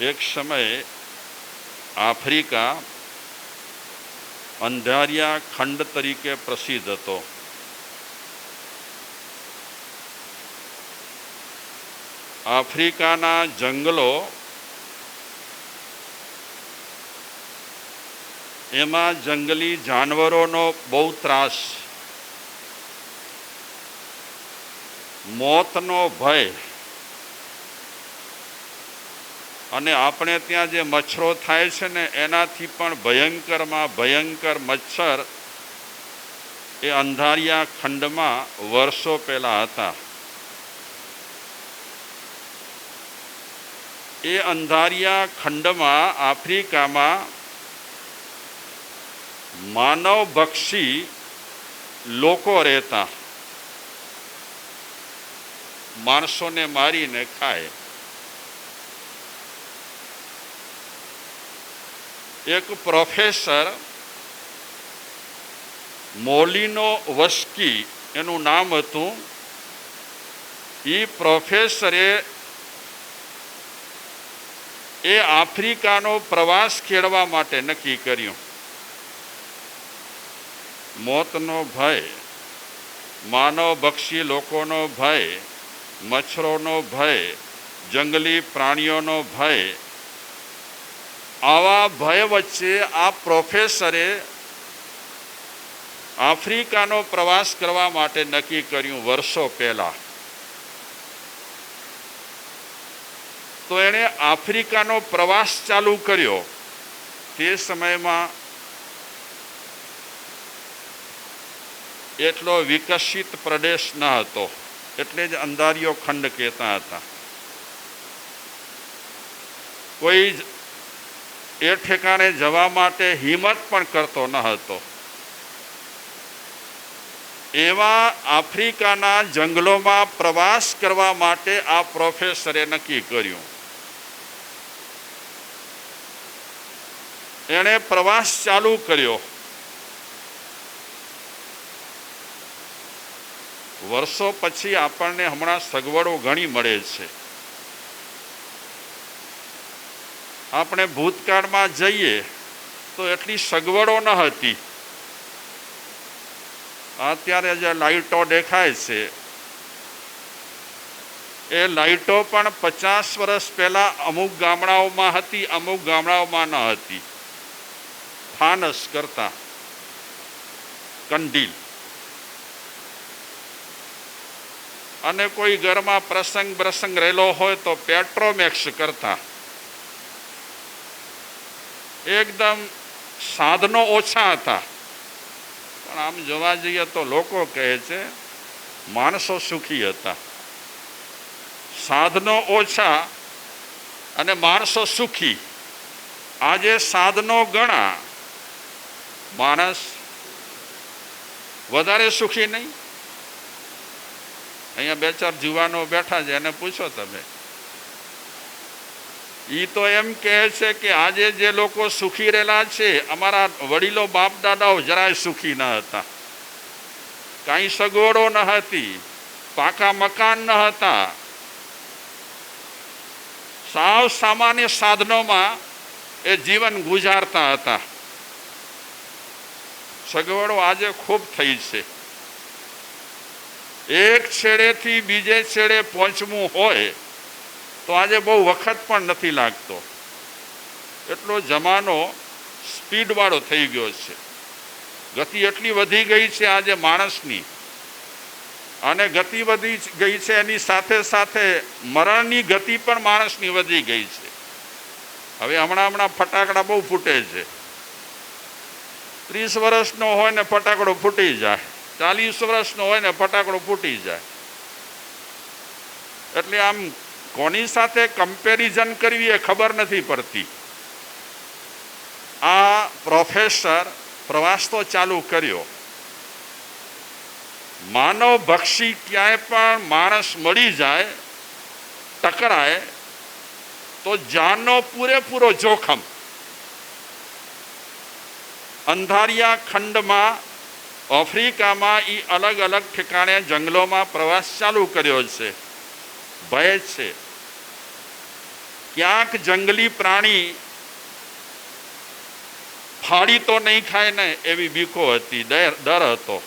એક સમયે આફ્રિકા અંધારિયા ખંડ તરીકે પ્રસિદ્ધ હતો. આફ્રિકાના જંગલો એમાં જંગલી જાનવરોનો બહુ ત્રાસ, મોતનો ભય, અને આપણે ત્યાં જે મચ્છરો થાય છે ને એનાથી પણ ભયંકરમાં ભયંકર મચ્છર એ અંધારિયા ખંડમાં વર્ષો પહેલા હતા. એ અંધારિયા ખંડમાં આફ્રિકામાં માનવભક્ષી લોકો રહેતા, માણસોને મારીને ખાય. એક પ્રોફેસર મોલિનો વસ્કી એનું નામ હતું. એ પ્રોફેસરે એ આફ્રિકાનો પ્રવાસ ખેડવા માટે નક્કી કર્યું. મોતનો ભય, માનવભક્ષી લોકોનો ભય, મચ્છરોનો ભય, જંગલી પ્રાણીઓનો ભય, આવા ભય વચ્ચે આ પ્રોફેસરે આફ્રિકાનો પ્રવાસ કરવા માટે નક્કી કર્યું વર્ષો પહેલા. તો એણે આફ્રિકાનો પ્રવાસ ચાલુ કર્યો. તે સમયમાં એટલો વિકસિત પ્રદેશ ન હતો, એટલે જ અંધારિયો ખંડ કહેતા હતા. કોઈ એ ઠેકાણે જવા માટે હિંમત પણ કરતો ન હતો. એવા આફ્રિકાના જંગલોમાં પ્રવાસ કરવા માટે આ પ્રોફેસરે નક્કી કર્યું. એણે પ્રવાસ ચાલુ કર્યો. વર્ષો પછી આપણને હમણાં સગવડો ઘણી મળે છે. આપણે ભૂતકાળમાં જઈએ તો એટલી સગવડો ન હતી. અત્યારે જે લાઇટો દેખાય છે એ લાઇટો પણ 50 વર્ષ પહેલા અમુક ગામડાઓમાં હતી, અમુક ગામડાઓમાં ન હતી. ફાનસ કરતા, કંડીલ. અને કોઈ ઘરમાં પ્રસંગ રહેલો હોય તો પેટ્રોમેક્સ કરતા. એકદમ સાધનો ઓછા હતા. પણ આમ જોવા જઈએ તો લોકો કહે છે માણસો સુખી હતા. સાધનો ઓછા અને માણસો સુખી. આજે સાધનો ઘણા, માણસ વધારે સુખી નહીં. અહીંયા 2-4 જુવાનો બેઠા છે, એને પૂછો તમે. એ તો એમ કહે છે કે આજે જે લોકો સુખી રહેલા છે, અમારા વડીલો બાપ દાદાઓ જરાય સુખી ન હતા. કાંઈ સગવડો ન હતી, પાકા મકાન ન હતા, સાવ સામાન્ય સાધનોમાં એ જીવન ગુજારતા હતા. સગવડો આજે ખૂબ થઈ છે. એક છેડેથી બીજે છેડે પહોંચવું હોય તો આજે બહુ વખત પણ નથી લાગતો. એટલો જમાનો સ્પીડવાળો થઈ ગયો છે. ગતિ એટલી વધી ગઈ છે આજે માણસની, અને ગતિ વધી ગઈ છે એની સાથે સાથે મરણની ગતિ પણ માણસની વધી ગઈ છે. હવે હમણાં ફટાકડા બહુ ફૂટે છે. 30 વર્ષનો હોય ને ફટાકડો ફૂટી જાય, 40 વર્ષનો હોય ને ફટાકડો ફૂટી જાય. એટલે આમ કોની સાથે કમ્પેરિઝન કરવી એ ખબર નથી પડતી. આ પ્રોફેસર પ્રવાસ તો ચાલુ કર્યો. માનવભક્ષી ક્યાંય પણ માણસ મળી જાય, ટકરાય તો જાનનો પૂરેપૂરો જોખમ. અંધારિયા ખંડમાં આફ્રિકામાં એ અલગ અલગ ઠેકાણે જંગલોમાં પ્રવાસ ચાલુ કર્યો છે. ભય છે. ક્યાંક જંગલી પ્રાણી ફાડી તો નહીં ખાય ને એવી બીકો હતી, ડર હતો.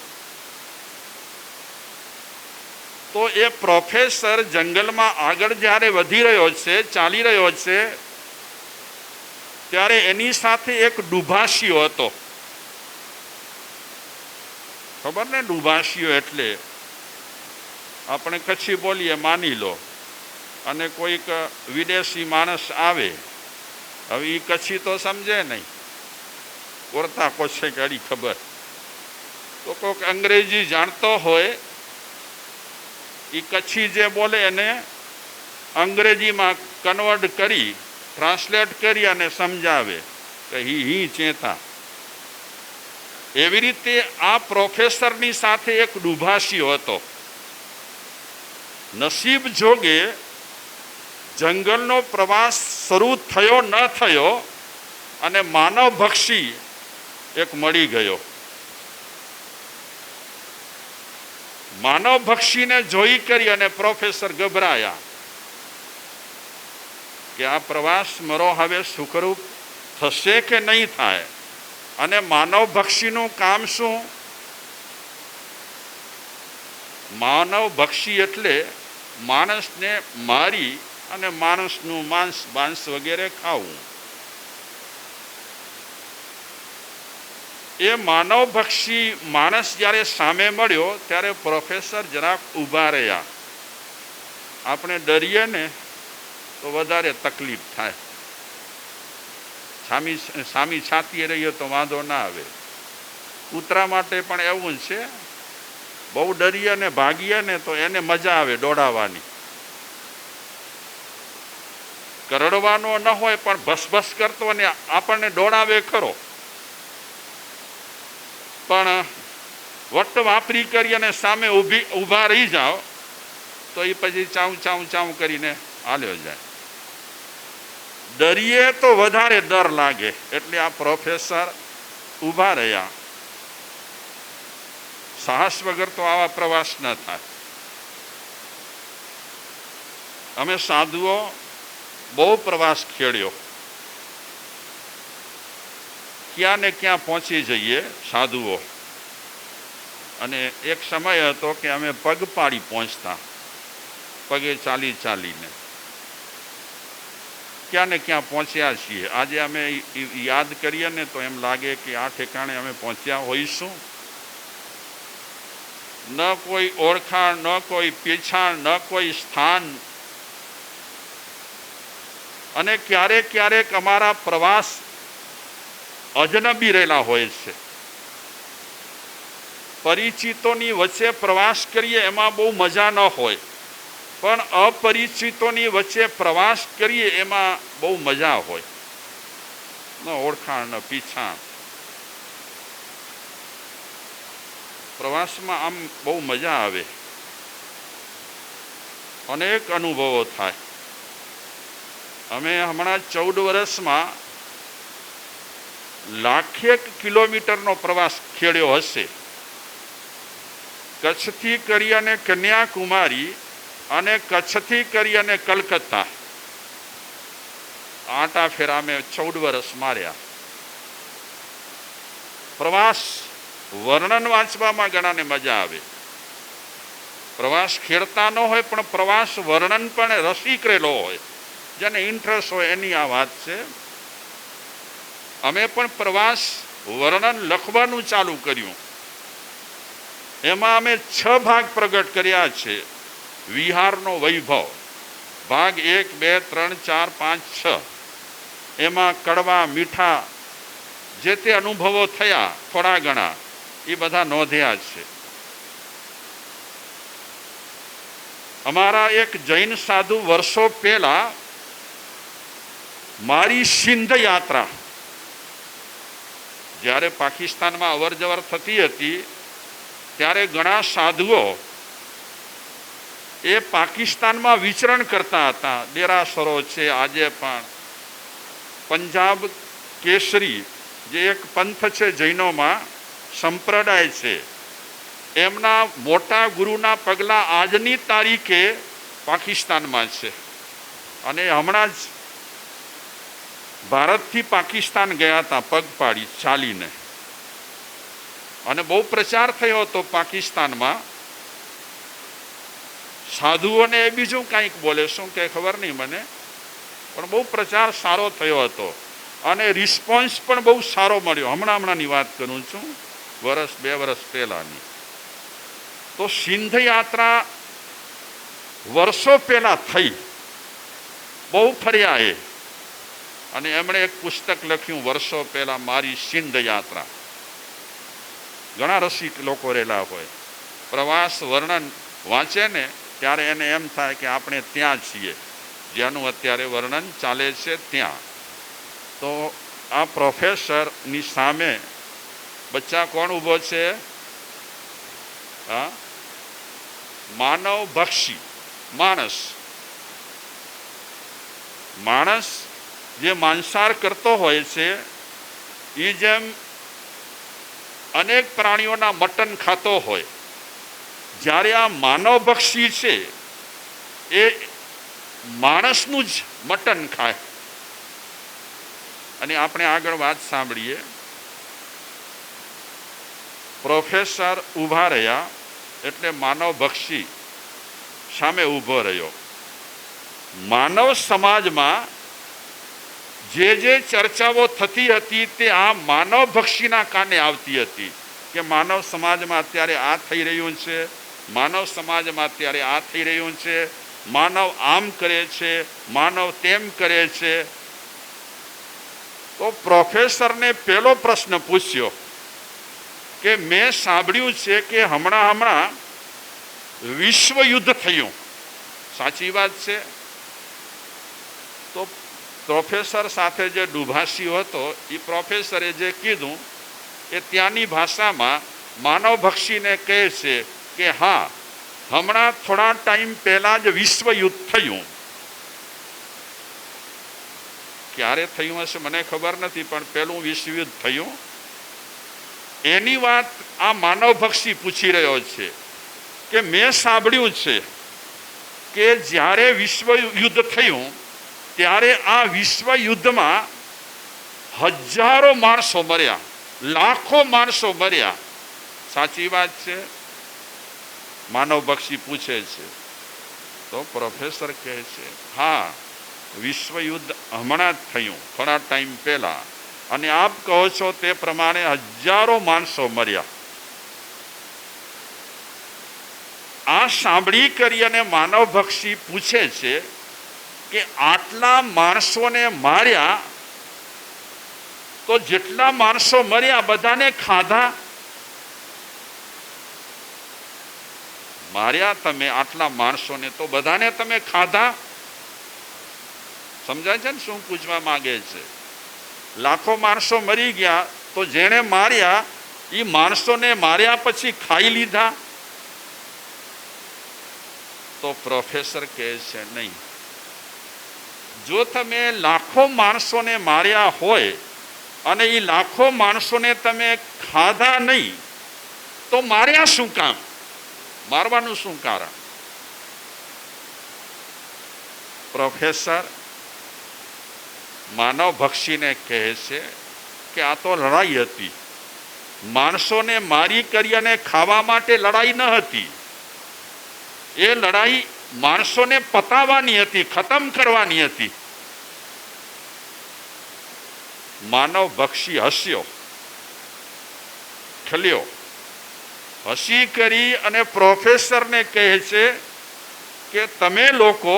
તો એ પ્રોફેસર જંગલમાં આગળ જ્યારે વધી રહ્યો છે, ચાલી રહ્યો છે, ત્યારે એની સાથે એક ડુભાશીઓ હતો. ખબર ને, ડુભાશીઓ એટલે આપણે કચ્છી બોલીએ માની લો, અને કોઈક વિદેશી માણસ આવે, હવે એ કચ્છી તો સમજે નહીં, ઓરતા કોશે ગાડી ખબર, તો કોઈક અંગ્રેજી જાણતો હોય, એ કચ્છી જે બોલે એને અંગ્રેજીમાં કન્વર્ટ કરી, ટ્રાન્સલેટ કરી અને સમજાવે કે હી ચેતા. એવી રીતે આ પ્રોફેસરની સાથે એક ડુભાશીઓ હતો. નસીબ જોગે જંગલનો પ્રવાસ શરૂ થયો ન થયો અને માનવભક્ષી એક મળી ગયો. માનવભક્ષીને જોઈ કરી અને પ્રોફેસર ગભરાયા કે આ પ્રવાસ મારો હવે સુખરૂપ થશે કે નહીં થાય, અને માનવભક્ષીનું કામ શું? માનવભક્ષી એટલે માણસને મારી અને માણસનું માંસ વગેરે ખાવું. એ માનવભક્ષી માણસ જ્યારે સામે મળ્યો ત્યારે પ્રોફેસર જરાક ઊભા રહ્યા. આપણે ડરીએ ને તો વધારે તકલીફ થાય, સામી છાતીએ રહીએ તો વાંધો ના આવે. કૂતરા માટે પણ એવું જ છે, બહુ ડરીએ ને ભાગીએ ને તો એને મજા આવે દોડાવવાની. કરડવાનો ન હોય પણ ભસભસ કરતો ને આપણને દોડાવે ખરો, પણ વટ વાપરી કરી અને સામે ઊભા રહી જાઓ તો એ પછી ચાઉં ચાઉં ચાઉં કરીને હાલ્યો જાય. ડરીએ તો વધારે ડર લાગે, એટલે આ પ્રોફેસર ઊભા રહ્યા. સાહસ વગર તો આવા પ્રવાસ ન થાય. અમે સાધુઓ બહુ પ્રવાસ ખેડ્યો, ક્યાં ને ક્યાં પહોંચી જઈએ સાધુઓ. અને એક સમય હતો કે અમે પગપાળી પહોંચતા, પગે ચાલી ચાલીને ક્યાં ને ક્યાં પહોંચ્યા છીએ. આજે અમે યાદ કરીએ ને તો એમ લાગે કે આ ઠેકાણે અમે પહોંચ્યા હોઈશું. ન કોઈ ઓળખાણ, ન કોઈ પીછાણ, ન કોઈ સ્થાન. અને ક્યારેક ક્યારેક અમારા પ્રવાસ અજનબી રહેલા હોય છે. પરિચિતોની વચ્ચે પ્રવાસ કરીએ એમાં બહુ મજા ન હોય, પણ અપરિચિતોની વચ્ચે પ્રવાસ કરીએ એમાં બહુ મજા હોય. ન ઓળખાણ ન પીછાણ. પ્રવાસમાં આમ બહુ મજા આવે, અનેક અનુભવો થાય. અમે હમણાં 14 વર્ષમાં લાખેક કિલોમીટરનો પ્રવાસ ખેડ્યો હશે. કચ્છથી કરી અને કન્યાકુમારી અને કચ્છથી કરી અને કલકત્તા, આટા ફેરા અમે 14 વર્ષ માર્યા. પ્રવાસ વર્ણન વાંચવામાં ઘણાને મજા આવે. પ્રવાસ ખેડતા ન હોય પણ પ્રવાસ વર્ણન પણ રસિક રહેલો હોય, જેને ઇન્ટરેસ્ટ હોય એની આ વાત છે. અમે પણ પ્રવાસ વર્ણન લખવાનું ચાલુ કર્યું. એમાં અમે 6 ભાગ પ્રગટ કર્યા છે. વિહારનો વૈભવ ભાગ 1, 2, 3, 4, 5, 6. એમાં કડવા મીઠા જે તે અનુભવો થયા થોડા ઘણા એ બધા નોંધ્યા છે. અમારા એક જૈન સાધુ વર્ષો પહેલા મારી સિંધ યાત્રા જ્યારે પાકિસ્તાનમાં અવર જવર થતી હતી ત્યારે ઘણા સાધુઓ એ પાકિસ્તાનમાં વિચરણ કરતા હતા. દેરાસરો છે આજે પણ. પંજાબ કેસરી જે એક પંથ છે જૈનોમાં, સંપ્રદાય છે, એમના મોટા ગુરુના પગલાં આજની તારીખે પાકિસ્તાનમાં છે. અને હમણાં જ ભારતથી પાકિસ્તાન ગયા હતા પગપાળી ચાલીને, અને બહુ પ્રચાર થયો હતો પાકિસ્તાનમાં. સાધુઓને એ બીજું કંઈક બોલે, શું કે ખબર નહીં મને, પણ બહુ પ્રચાર સારો થયો હતો અને રિસ્પોન્સ પણ બહુ સારો મળ્યો. હમણાંની વાત કરું છું, 2 વર્ષ પહેલાની. તો સિંધ યાત્રા વર્ષો પહેલા થઈ, બહુ ફર્યા એ, અને એમણે એક પુસ્તક લખ્યું વર્ષો પહેલા મારી સિંધ યાત્રા. ઘણા રસિક લોકો રહેલા હોય, પ્રવાસ વર્ણન વાંચે ને ત્યારે એને એમ થાય કે આપણે ત્યાં છીએ, જેનું અત્યારે વર્ણન ચાલે છે ત્યાં. તો આ પ્રોફેસરની સામે બચ્ચા કોણ ઊભો છે? હા, માનવ ભક્ષી માણસ. માણસ જે માંસાહાર કરતો હોય છે એ જેમ અનેક પ્રાણીઓના મટન ખાતો હોય, જ્યારે આ માનવ ભક્ષી છે એ માણસનું જ મટન ખાય. અને આપણે આગળ વાત સાંભળીએ. પ્રોફેસર ઊભા રહ્યા એટલે માનવ ભક્ષી સામે ઊભો રહ્યો. માનવ સમાજમાં જે ચર્ચાઓ થતી હતી તે આ માનવ ભક્ષીના કાને આવતી હતી કે માનવ સમાજમાં અત્યારે આ થઈ રહ્યું છે, માનવ સમાજમાં અત્યારે આ થઈ રહ્યું છે, માનવ આમ કરે છે, માનવ તેમ કરે છે. તો પ્રોફેસરને પહેલો પ્રશ્ન પૂછ્યો કે મેં સાંભળ્યું છે કે હમણાં વિશ્વ યુદ્ધ થયું, સાચી વાત છે? તો પ્રોફેસર સાથે જે દુભાષીઓ હતો એ પ્રોફેસરે જે કીધું એ ત્યાંની ભાષામાં માનવ ભક્ષીને કહે છે કે હા, હમણાં થોડા ટાઈમ પહેલા જ વિશ્વ યુદ્ધ થયું. ક્યારે થયું હશે મને ખબર નથી, પણ પહેલું વિશ્વ યુદ્ધ થયું એની વાત આ માનવ ભક્ષી પૂછી રહ્યો છે કે મેં સાંભળ્યું છે કે જ્યારે વિશ્વ યુદ્ધ થયું ત્યારે આ વિશ્વ યુદ્ધમાં હજારો માણસો મર્યા, લાખો માણસો મર્યા. સાચી વાત છે? માનવ ભક્ષી પૂછે છે. તો પ્રોફેસર કહે છે હા, વિશ્વ યુદ્ધ હમણાં જ થયું થોડા ટાઈમ પહેલા, અને આપ કહો છો તે પ્રમાણે હજારો માણસો મર્યા. આ સાંભળી કરી અને માનવ ભક્ષી પૂછે છે કે આટલા માણસોને માર્યા તો જેટલા માણસો મર્યા બધાને ખાધા? માર્યા તમે આટલા માણસોને તો બધાને તમે ખાધા? સમજાય છે ને શું પૂછવા માંગે છે? લાખો માણસો મરી ગયા તો જેણે માર્યા એ માણસોને માર્યા પછી ખાઈ લીધા? તો પ્રોફેસર કહે છે નહીં, જો તમે લાખો માણસોને માર્યા હોય અને એ લાખો માણસોને તમે ખાધા નહીં તો માર્યા શું કામ? મારવાનું શું કારણ? પ્રોફેસર માનવ ભક્ષીને કહે છે કે આ તો લડાઈ હતી, માણસોને મારી કરી અને ખાવા માટે લડાઈ ન હતી. એ લડાઈ માણસોને પતાવવાની હતી, ખતમ કરવાની હતી. માનવ ભક્ષી હસ્યો, ખલ્યો, હસી કરી અને પ્રોફેસરને કહે છે કે તમે લોકો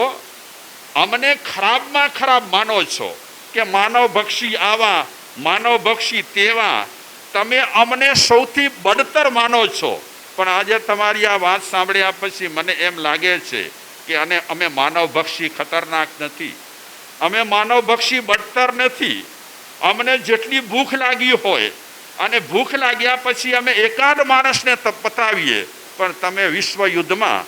અમને ખરાબમાં ખરાબ માનો છો કે માનવ ભક્ષી આવા, માનવ ભક્ષી તેવા, તમે અમને સૌથી બદતર માનો છો. પણ આજે તમારી આ વાત સાંભળ્યા પછી મને એમ લાગે છે કે અમે માનવ ભક્ષી ખતરનાક નથી, અમે માનવ ભક્ષી બદતર નથી. અમને જેટલી ભૂખ લાગી હોય અને ભૂખ લાગ્યા પછી અમે એકાદ માણસને પતાવીએ, પણ તમે વિશ્વ યુદ્ધમાં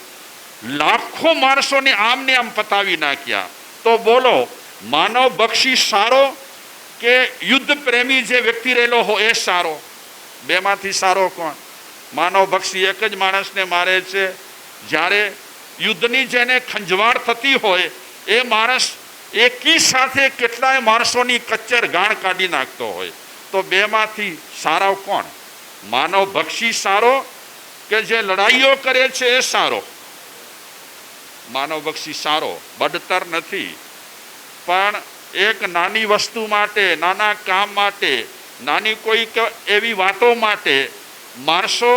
લાખો માણસોને આમને આમ પતાવી નાખ્યા. તો બોલો, માનવ ભક્ષી સારો કે યુદ્ધ પ્રેમી જે વ્યક્તિ રહેલો હોય એ સારો? બેમાંથી સારો કોણ? માનવ ભક્ષી એક જ માણસને મારે છે. જ્યારે યુદ્ધની જેને ખંજવાળ થતી હોય એ માણસ એકી સાથે કેટલાય માણસોની કચ્ચર ગાણ કાઢી નાખતો હોય, તો બેમાંથી સારો કોણ? માનવ ભક્ષી સારો કે જે લડાઈઓ કરે છે એ સારો? માનવ ભક્ષી સારો. બદતર નથી, પણ એક નાની વસ્તુ માટે, નાના કામ માટે, નાની કોઈક એવી વાતો માટે માણસો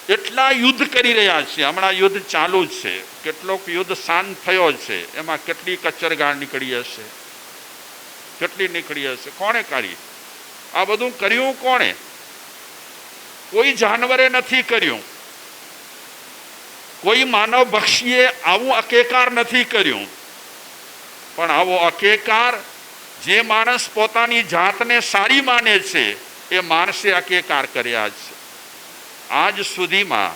એટલા યુદ્ધ કરી રહ્યા છે. હમણાં યુદ્ધ ચાલુ જ છે, કેટલોક યુદ્ધ શાંત થયો છે, એમાં કેટલી કચરગાળ નીકળી હશે, કેટલી નીકળી હશે. કોણે કાઢી? આ બધું કર્યું કોણે? કોઈ જાનવરે નથી કર્યું, કોઈ માનવ ભક્ષીએ આવું અકેકાર નથી કર્યું. પણ આવો અકેકાર જે માણસ પોતાની જાતને સારી માને છે એ માણસે અકેકાર કર્યા છે. આજ સુધીમાં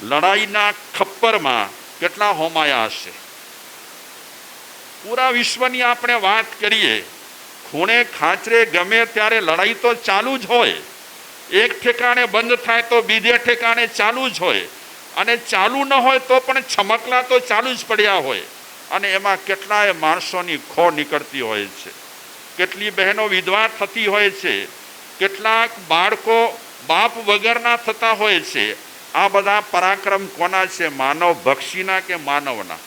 લડાઈના ખપ્પરમાં કેટલા હોમાયા હશે? પૂરા વિશ્વની આપણે વાત કરીએ, ખૂણે ખાંચરે ગમે ત્યારે લડાઈ તો ચાલુ જ હોય. એક ઠેકાણે બંધ થાય તો બીજે ઠેકાણે ચાલુ જ હોય, અને ચાલુ ન હોય તો પણ છમકલા તો ચાલુ જ પડ્યા હોય. અને એમાં કેટલાય માણસોની ખો નીકળતી હોય છે, કેટલી બહેનો વિધવા થતી હોય છે, કેટલાક બાળકો બાપ વગરના થતા હોય છે. આ બધા પરાક્રમ કોના છે? માનવ ભક્ષીના કે માનવના?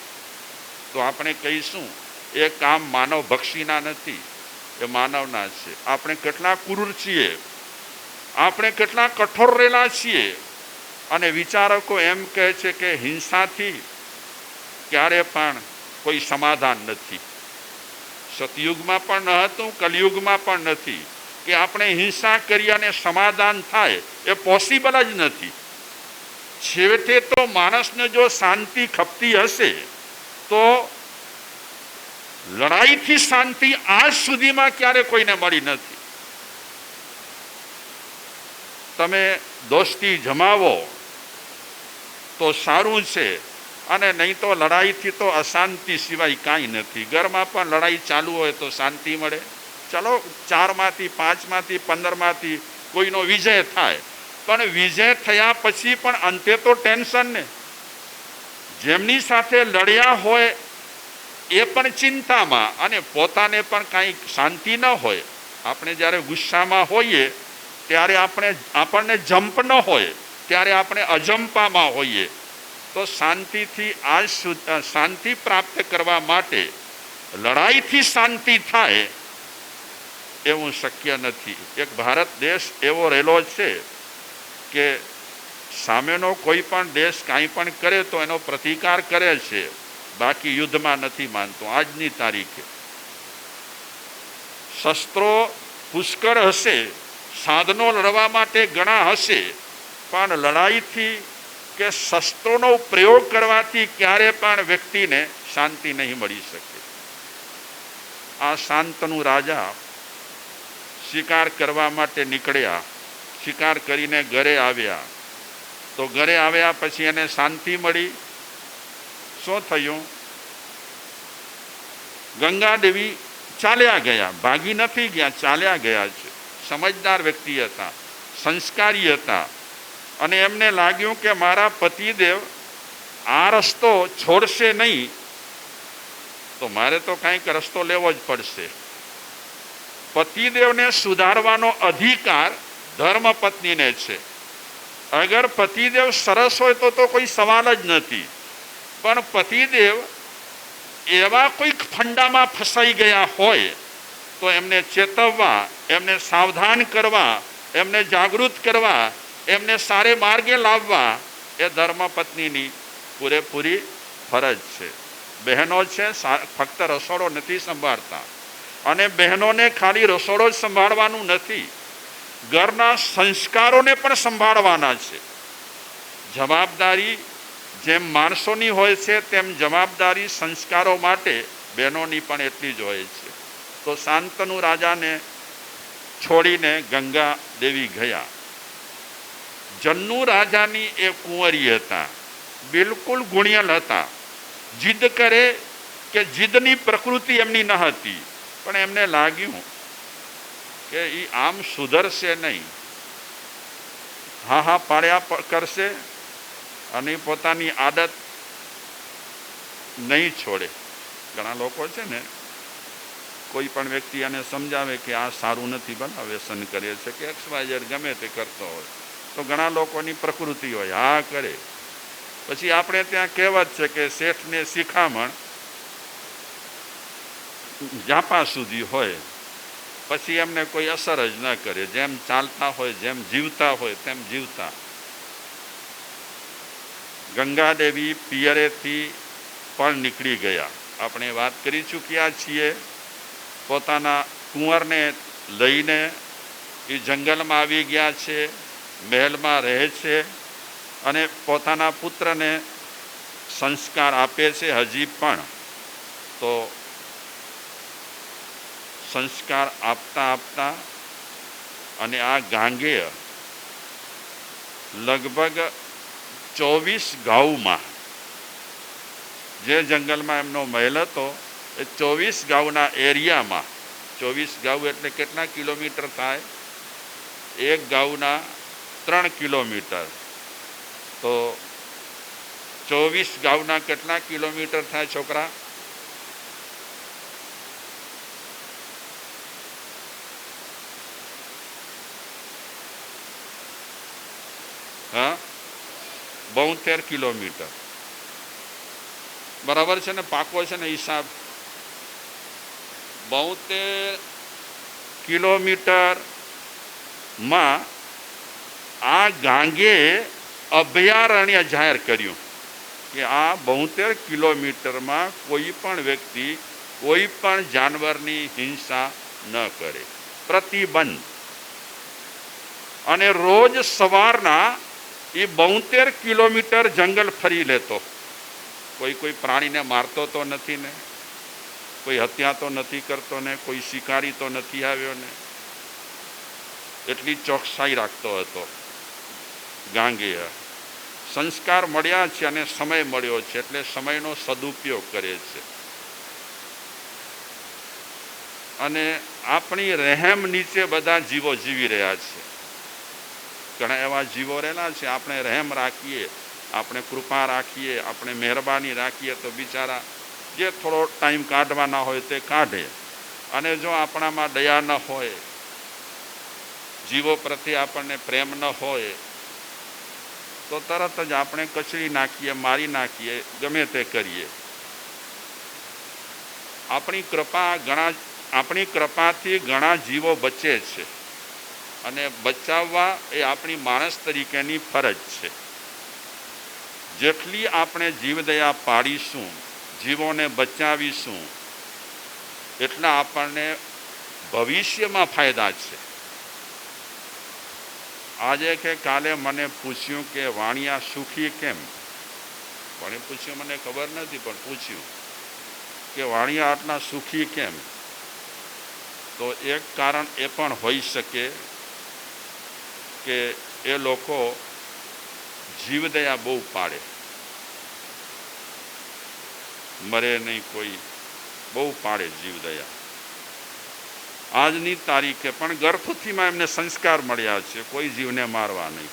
તો આપણે કહીશું એ કામ માનવ ભક્ષીના નથી, એ માનવના છે. આપણે કેટલા ક્રૂર છીએ, આપણે કેટલા કઠોર રહેલા છીએ. અને વિચારકો એમ કહે છે કે હિંસાથી ક્યારે પણ કોઈ સમાધાન નથી. સતયુગમાં પણ ન હતું, કલયુગમાં પણ નથી કે આપણે હિંસા કરી અને સમાધાન થાય. એ પોસિબલ જ નથી. છેવટે તો માણસને જો શાંતિ ખપતી હશે તો લડાઈથી શાંતિ આજ સુધીમાં ક્યારે કોઈને મળી નથી. તમે દોસ્તી જમાવો તો સારું છે, અને નહીં તો લડાઈથી તો અશાંતિ સિવાય કાંઈ નથી. ઘરમાં પણ લડાઈ ચાલુ હોય તો શાંતિ મળે. ચલો 4માંથી 5માંથી 15માંથી કોઈનો વિજય થાય, પણ વિજય થયા પછી પણ અંતે તો ટેન્શન ને. જેમની સાથે લડ્યા હોય એ પણ ચિંતામાં, અને પોતાને પણ કાંઈ શાંતિ ન હોય. આપણે જ્યારે ગુસ્સામાં હોઈએ ત્યારે આપણને જંપ ન હોય, ત્યારે આપણે અજંપામાં હોઈએ. તો શાંતિથી શાંતિ પ્રાપ્ત કરવા માટે લડાઈથી શાંતિ થાય એવું શક્ય નથી. એક ભારત દેશ એવો રહેલો છે કે સામેનો કોઈ પણ દેશ કાંઈ પણ કરે તો એનો પ્રતિકાર કરે છે, બાકી યુદ્ધમાં નથી માનતો. આજની તારીખે શસ્ત્રો પુષ્કળ હશે, સાધનો લડવા માટે ઘણા હશે, પણ લડાઈથી કે શસ્ત્રોનો પ્રયોગ કરવાથી ક્યારે પણ વ્યક્તિને શાંતિ નહીં મળી શકે. આ શાંતનુ રાજા શિકાર કરવા માટે નીકળ્યા. શિકાર કરીને ઘરે આવ્યા, તો ઘરે આવ્યા પછી એને શાંતિ મળી. શું થયું? ગંગાદેવી ચાલ્યા ગયા, ભાગી નથી ગયા, ચાલ્યા ગયા છે. સમજદાર વ્યક્તિ હતા, સંસ્કારી હતા, અને એમને લાગ્યું કે મારા પતિદેવ આ રસ્તો છોડશે નહીં તો મારે તો કંઈક રસ્તો લેવો જ પડશે. પતિદેવને સુધારવાનો અધિકાર ધર્મપત્નીને છે. અગર પતિદેવ સરસ હોય તો કોઈ સવાલ જ નથી, પણ પતિદેવ એવા કોઈક ફંડામાં ફસાઈ ગયા હોય તો એમને ચેતવવા, એમને સાવધાન કરવા, એમને જાગૃત કરવા, એમને સારે માર્ગે લાવવા એ ધર્મપત્નીની પૂરેપૂરી ફરજ છે. બહેનો છે ફક્ત રસોડો નથી સંભાળતા, અને બહેનોને ખાલી રસોડો જ સંભાળવાનું નથી, ઘરના સંસ્કારોને પણ સંભાળવાના છે. જવાબદારી જેમ માણસોની હોય છે તેમ જવાબદારી સંસ્કારો માટે બહેનોની પણ એટલી જ હોય છે. તો શાંતનુ રાજાને છોડીને ગંગા દેવી ગયા. જન્નુ રાજાની એ કુંવરી હતા, બિલકુલ ગુણિયલ હતા. જીદ કરે કે જીદની પ્રકૃતિ એમની ન હતી, પણ એમને લાગ્યું કે એ આમ સુધરશે નહીં, હા પાડ્યા કરશે અને પોતાની આદત નહીં છોડે. ઘણા લોકો છે ને, કોઈ પણ વ્યક્તિ એને સમજાવે કે આ સારું નથી, ભલા વ્યસન કરે છે કે XYZ ગમે તે કરતો હોય, તો ઘણા લોકોની પ્રકૃતિ હોય, હા કરે. પછી આપણે ત્યાં કહેવત છે કે શેઠને શિખામણ જાપા સુધી હોય, પછી એમને કોઈ અસર જ ન કરે. જેમ ચાલતા હોય, જેમ જીવતા હોય તેમ જીવતા. ગંગાદેવી પિયરેથી પણ નીકળી ગયા. આપણે વાત કરી ચૂક્યા છીએ. પોતાના કુંવરને લઈને એ જંગલમાં આવી ગયા છે, મહેલમાં રહે છે અને પોતાના પુત્રને સંસ્કાર આપે છે. હજી પણ તો સંસ્કાર આપતા આપતા અને આ ગાંગેય લગભગ 24 ગાઉમાં, જે જંગલમાં એમનો મહેલ હતો એ 24 ગાઉના એરિયામાં, 24 ગાઉ એટલે કેટલા કિલોમીટર થાય? એક ગાઉના 3 કિલોમીટર, તો 24 ગાઉના કેટલા કિલોમીટર થાય છોકરા? હા, 72 કિલોમીટર. બરાબર છે ને? પાકો છે ને હિસાબ? 72 કિલોમીટરમાં આ ગાંગે અભયારણ્ય જાહેર કર્યું કે આ 72 કિલોમીટરમાં કોઈ પણ વ્યક્તિ કોઈ પણ જાનવરની હિંસા ન કરે, પ્રતિબંધ. અને રોજ સવારના એ 72 કિલોમીટર જંગલ ફરી લેતો. કોઈ પ્રાણીને મારતો તો નથી ને, કોઈ હત્યા તો નથી કરતો ને, કોઈ શિકારી તો નથી આવ્યો ને, એટલી ચોકસાઈ રાખતો હતો ગાંગેય. સંસ્કાર મળ્યા છે અને સમય મળ્યો છે એટલે સમયનો સદુપયોગ કરે છે. અને આપણી રહેમ નીચે બધા જીવો જીવી રહ્યા છે. ઘણા એવા જીવો રહેલા છે, આપણે રહેમ રાખીએ, આપણે કૃપા રાખીએ, આપણે મહેરબાની રાખીએ તો બિચારા જે થોડો ટાઈમ કાઢવાના હોય તે કાઢે. અને જો આપણામાં દયા ન હોય, જીવો પ્રત્યે આપણને પ્રેમ ન હોય, તો તરત જ આપણે કચડી નાખીએ, મારી નાખીએ, ગમે તે કરીએ. આપણી કૃપાથી ઘણા જીવો બચે છે અને બચાવવા એ આપણી માણસ તરીકેની ફરજ છે. જેટલી આપણે જીવદયા પાડીશું, જીવોને બચાવીશું, એટલા આપણને ભવિષ્યમાં ફાયદા છે. આજે કે કાલે મને પૂછ્યું કે વાણિયા સુખી કેમ? કોણે પૂછ્યું મને ખબર નથી, પણ પૂછ્યું કે વાણિયા આટલા સુખી કેમ? તો એક કારણ એ પણ હોઈ શકે કે એ લોકો જીવદયા બહુ પાડે, મરે નહીં કોઈ, બહુ પાડે જીવદયા. આજની તારીખે પણ ગર્ભવતીમાં એમને સંસ્કાર મળ્યા છે, કોઈ જીવને મારવા નહીં.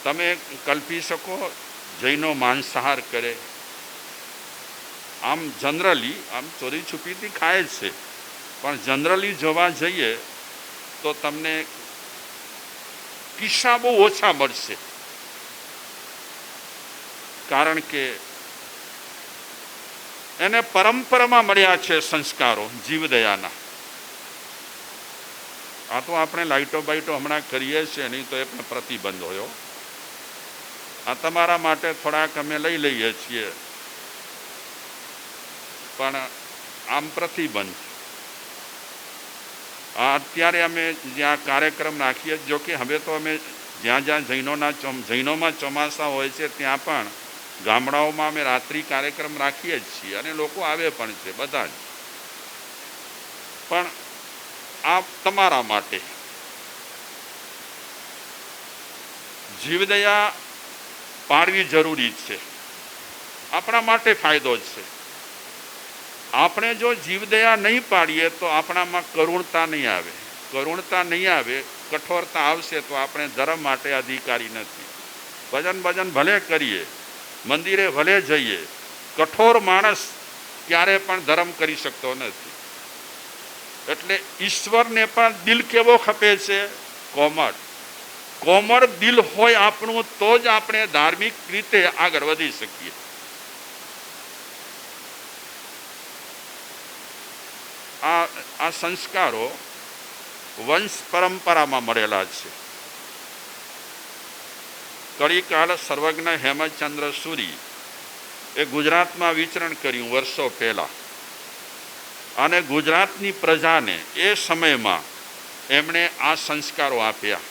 તમે કલ્પી શકો જૈનો માંસાહાર કરે? આમ જનરલી, આમ ચોરી છુપીથી ખાય જ છે, પણ જનરલી જોવા જઈએ તો તમને કિસ્સા બહુ ઓછા મળશે. કારણ કે એને પરંપરામાં મળ્યા છે સંસ્કારો જીવદયાના. આ તો આપણે લાઈટો બાઈટો હમણાં કરીએ છીએ, નહીં તો એ પણ પ્રતિબંધ હોય. આ તમારા માટે થોડાક અમે લઈ લઈએ છીએ, પણ આમ પ્રતિબંધ. અત્યારે અમે જ્યાં કાર્યક્રમ રાખીએ, જો કે હવે તો અમે જ્યાં જ્યાં જૈનોમાં ચોમાસા હોય છે ત્યાં પણ ગામડાઓમાં અમે રાત્રિ કાર્યક્રમ રાખીએ જ છીએ અને લોકો આવે પણ છે બધા જ. પણ આ તમારા માટે જીવદયા પાડવી જરૂરી છે, આપણા માટે ફાયદો છે. આપણે જો જીવદયા નહીં પાડીએ તો આપણામાં કરુણતા નહીં આવે. કરુણતા નહીં આવે, કઠોરતા આવશે તો આપણે ધર્મ માટે અધિકારી નથી. ભજન ભલે કરીએ, મંદિરે ભલે જઈએ, કઠોર માણસ ક્યારે પણ ધર્મ કરી શકતો નથી. એટલે ઈશ્વરને પણ દિલ કેવો ખપે છે? કોમળ. કોમળ દિલ હોય આપણું તો જ આપણે ધાર્મિક રીતે આગળ વધી શકીએ. આ સંસ્કારો વંશ પરંપરામાં મળેલા છે. કળીકાલ સર્વજ્ઞ હેમચંદ્ર સુરી એ ગુજરાતમાં વિચરણ કર્યું વર્ષો પહેલા, અને ગુજરાતની પ્રજાને એ સમયમાં એમણે આ સંસ્કારો આપ્યા.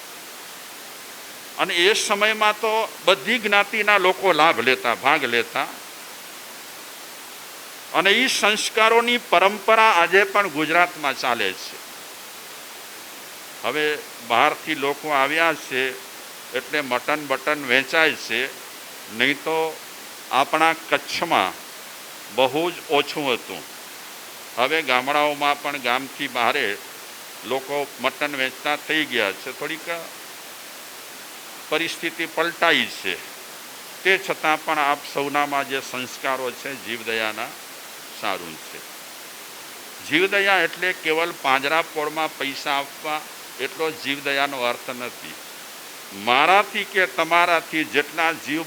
અને એ સમયમાં તો બધી જ્ઞાતિના લોકો લાભ લેતા, ભાગ લેતા. અને એ સંસ્કારોની પરંપરા આજે પણ ગુજરાતમાં ચાલે છે. હવે બહારથી લોકો આવ્યા છે એટલે મટન બટન વેચાય છે, નહીં તો આપણા કચ્છમાં બહુ જ ઓછું હતું. હવે ગામડાઓમાં પણ ગામથી બહારે લોકો મટન વેચતા થઈ ગયા છે. થોડીક પરિસ્થિતિ પલટાઈ છે. તે છતાં પણ આપ સૌનામાં જે સંસ્કારો છે જીવદયાના, સારું છે. જીવદયા એટલે કેવલ પાંજરાપોળમાં પૈસા આપવા એટલો જીવદયાનો અર્થ નથી. મારાથી કે તમારાથી જેટલા જીવ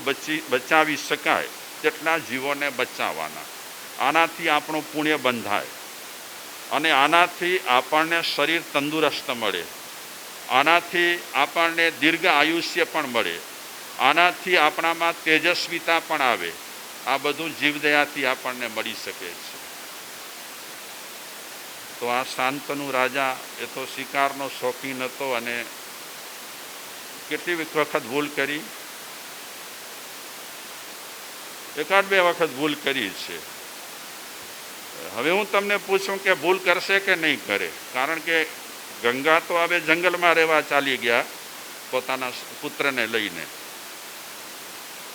બચાવી શકાય તેટલા જીવોને બચાવવાના. આનાથી આપણું પુણ્ય બંધાય, અને આનાથી આપણને શરીર તંદુરસ્ત મળે, આનાથી આપણને દીર્ઘ આયુષ્ય પણ મળે, આનાથી આપણામાં તેજસ્વીતા પણ આવે. આ બધું જીવદયાથી આપણને મળી શકે છે. તો આ શાંતનુ રાજા એ તો શિકારનો શોખીન હતો, અને કેટલી વખત ભૂલ કરી? એકાદ બે વખત ભૂલ કરી છે. હવે હું તમને પૂછું કે ભૂલ કરશે કે નહીં કરે? કારણ કે ગંગા તો હવે જંગલમાં રહેવા ચાલી ગયા પોતાના પુત્રને લઈને,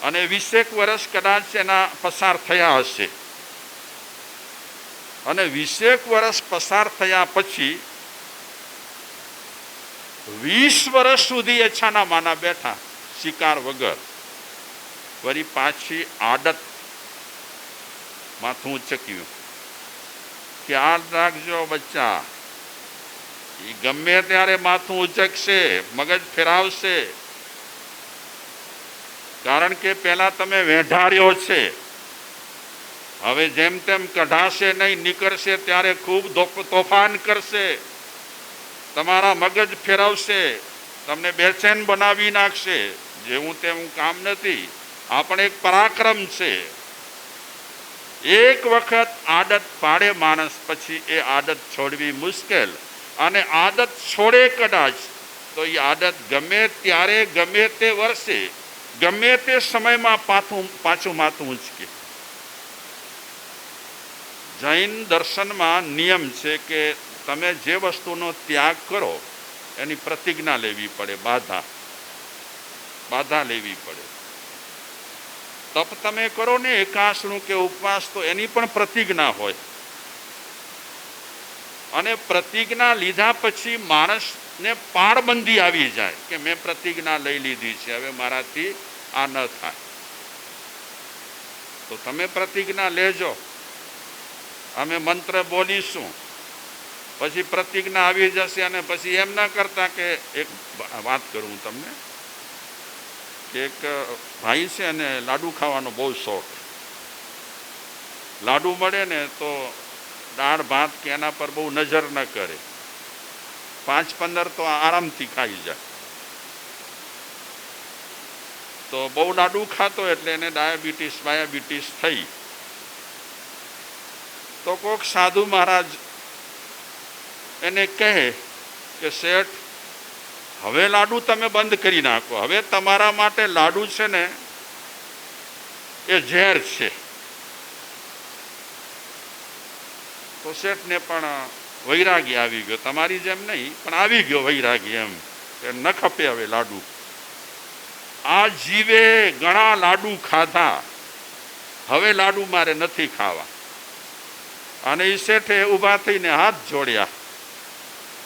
અને 20 વર્ષ કદાચ એના પસાર થયા હશે. અને 20 વર્ષ પસાર થયા પછી 20 વર્ષ સુધી એ છાના માના બેઠા શિકાર વગર. વળી પાછી આદત માથું ઉચક્યું કે આ રાખજો બચ્ચા, એ ગમે ત્યારે માથું ઉચકશે, મગજ ફેરાવશે. કારણ કે પેલા તમે વેઢાર્યો છે, હવે જેમ તેમ કઢાશે નહીં, નીકળશે ત્યારે ખૂબ તોફાન કરશે, તમારા મગજ ફેરવશે, તમને બેચેન બનાવી નાખશે. જેવું તેવું કામ નથી, આપણે એક પરાક્રમ છે. એક વખત આદત પાડે માણસ, પછી એ આદત છોડવી મુશ્કેલ. અને આદત છોડે કદાચ તો એ આદત ગમે ત્યારે, ગમે તે વર્ષે, ગમે તે સમયમાં પાછું માથું ઊંચકે. જૈન દર્શનમાં નિયમ છે કે તમે જે વસ્તુનો ત્યાગ કરો એની પ્રતિજ્ઞા લેવી પડે, બાધા લેવી પડે. તપ તમે કરો ને, એકાંશનું કે ઉપવાસ, તો એની પણ પ્રતિજ્ઞા હોય. અને પ્રતિજ્ઞા લીધા પછી માણસને પાળબંધી આવી જાય કે મેં પ્રતિજ્ઞા લઈ લીધી છે, હવે મારાથી આ ન થાય. તો તમે પ્રતિજ્ઞા લેજો, અમે મંત્ર બોલીશું, પછી પ્રતિજ્ઞા આવી જશે. અને પછી એમ ના કરતા કે, એક વાત કરું તમને, એક ભાઈ છે અને લાડુ ખાવાનો બહુ શોખ. લાડુ મળે ને તો દાળ ભાત કે એના પર બહુ નજર ન કરે, 5-15 તો આરામથી ખાઈ જાય. તો બહુ લાડુ ખાતો એટલે એને ડાયાબિટીસ થઈ. તો કોઈક સાધુ મહારાજ એને કહે કે શેઠ, હવે લાડુ તમે બંધ કરી નાખો, હવે તમારા માટે લાડુ છે ને એ ઝેર છે. તો શેઠને પણ વૈરાગી આવી ગયો, તમારી જેમ નહીં પણ આવી ગયો વૈરાગી, એમ કે ન ખપે હવે લાડુ. આ જીવે ઘણા લાડુ ખાધા, હવે લાડુ મારે નથી ખાવા. અને એ શેઠે ઊભા થઈને હાથ જોડ્યા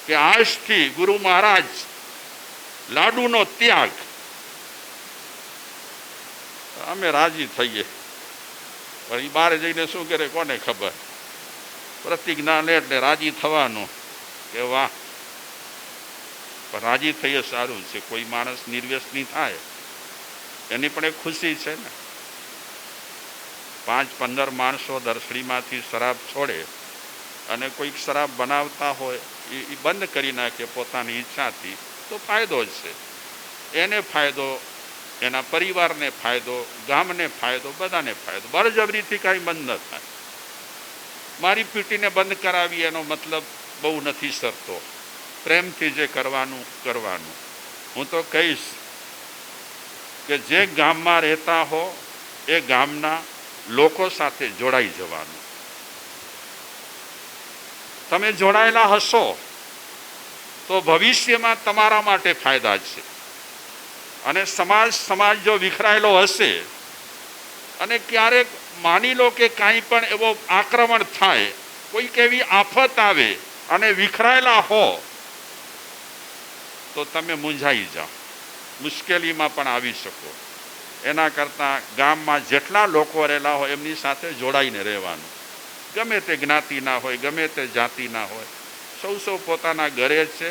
કે આજથી ગુરુ મહારાજ લાડુનો ત્યાગ. અમે રાજી થઈએ. પણ એ બહાર જઈને શું કરે કોને ખબર. પ્રતિજ્ઞા લે એટલે રાજી થવાનું કે વાહ, પણ રાજી થઈએ સારું છે. કોઈ માણસ નિર્વ્યસની થાય એની પણ એક ખુશી છે ને. 5-15 માણસો દરસડીમાંથી શરાબ છોડે અને કોઈક શરાબ બનાવતા હોય એ બંધ કરી નાખે પોતાની ઈચ્છાથી તો ફાયદો જ છે. એને ફાયદો, એના પરિવારને ફાયદો, ગામને ફાયદો, બધાને ફાયદો. બળજબરીથી કાંઈ બંધ ન થાય. મારી પીટીને બંધ કરાવી એનો મતલબ બહુ નથી સરતો. પ્રેમથી જે કરવાનું કરવાનું. હું તો કહીશ કે જે ગામમાં રહેતા હો એ ગામના લોકો સાથે જોડાઈ જવાનું. તમે જોડાયેલા હશો તો ભવિષ્યમાં તમારા માટે ફાયદા છે. અને સમાજ જો વિખરાયેલો હશે અને ક્યારેક માની લો કે કાંઈ પણ એવો આક્રમણ થાય, કોઈક એવી આફત આવે અને વિખરાયેલા હો તો તમે મૂંઝાઈ જાઓ, મુશ્કેલીમાં પણ આવી શકો. એના કરતાં ગામમાં જેટલા લોકો રહેલા હોય એમની સાથે જોડાઈને રહેવાનું. ગમે તે જ્ઞાતિના હોય, ગમે તે જાતિના હોય, સૌ પોતાના ઘરે છે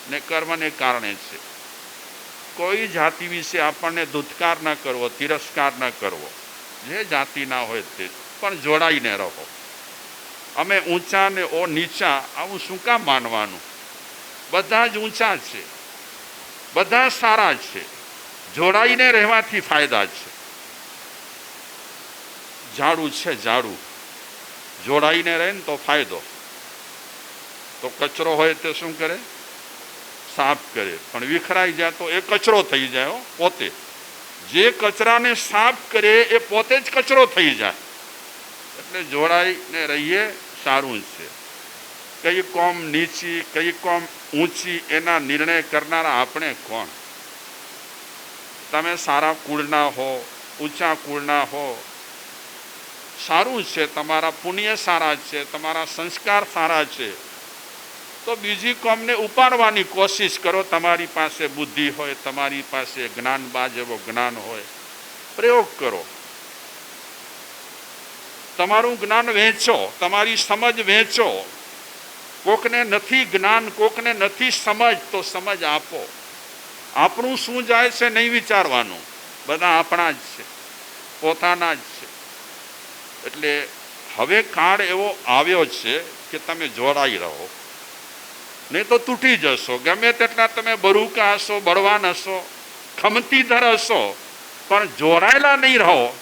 ને કર્મને કારણે છે. કોઈ જાતિ વિશે આપણને ધુત્કાર ન કરવો, તિરસ્કાર ન કરવો. જે જાતિના હોય તે પણ જોડાઈને રહો. અમે ઊંચા ને ઓ નીચા આવું શું કામ માનવાનું? બધા જ ઊંચા છે, બધા સારા છે. જોડાઈને રહેવાથી ફાયદા છે. ઝાડુ છે ઝાડુ, જોડાઈને રહે ને તો ફાયદો. તો કચરો હોય તે શું કરે? સાફ કરે. પણ વિખરાઈ જાય તો એ કચરો થઈ જાય. પોતે જે કચરાને સાફ કરે એ પોતે જ કચરો થઈ જાય. એટલે જોડાઈને રહીએ સારું છે. કઈ કોમ નીચી, કઈ કોમ ઊંચી એના નિર્ણય કરનારા આપણે કોણ? તમે સારા કુળના હો, ઊંચા કુળના હો, સારું છે. તમારા પુણ્ય સારા છે, તમારા સંસ્કાર સારા છે તો બીજી કોમને ઉપાડવાની કોશિશ કરો. તમારી પાસે બુદ્ધિ હોય, તમારી પાસે જ્ઞાનબાજ એવો જ્ઞાન હોય, પ્રયોગ કરો. તમારું જ્ઞાન વહેંચો, તમારી સમજ વહેંચો. કોકને નથી જ્ઞાન, કોકને નથી સમજ તો સમજ આપો. આપણું શું જાય છે નહીં વિચારવાનું. બધા આપણા જ છે, પોતાના જ છે. એટલે હવે કાળ એવો આવ્યો છે કે તમે જોડાઈ રહો, નહીં તો તૂટી જશો. ગમે તેટલા તમે બરૂકા હશો, બળવાન હશો, ખમતીધર હશો, પણ જોડાયેલા નહીં રહો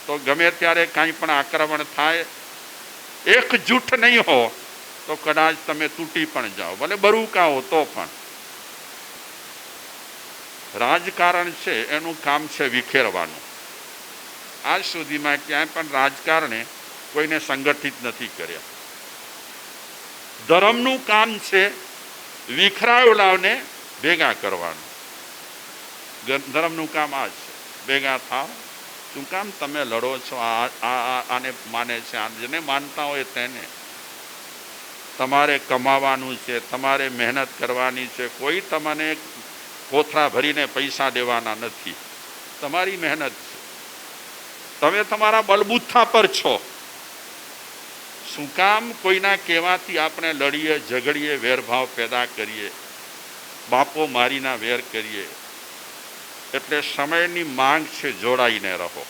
તો ગમે ત્યારે કાંઈ પણ આક્રમણ થાય, એકજૂઠ નહીં હો તો કદાચ તમે તૂટી પણ જાઓ, ભલે બરૂકા હો તો પણ. રાજકારણ છે એનું કામ છે વિખેરવાનું. આજ સુધીમાં ક્યાંય પણ રાજકારણે કોઈને સંગઠિત નથી કર્યા. ધર્મનું કામ છે વિખરાયેલાને ભેગા કરવાનું. ધર્મનું કામ આ છે, ભેગા થાવ. શું કામ તમે લડો છો? આને માને છે, જેને માનતા હોય તેને. તમારે કમાવાનું છે, તમારે મહેનત કરવાની છે. કોઈ તમને કોથળા ભરીને પૈસા દેવાના નથી. તમારી મહેનત છે. તમે તમારા બલબૂથા પર છો. શું કામ કોઈના કહેવાથી આપણે લડીએ, ઝઘડીએ, વેરભાવ પેદા કરીએ, બાપો મારીના વેર કરીએ? એટલે સમયની માંગ છે, જોડાઈને રહો.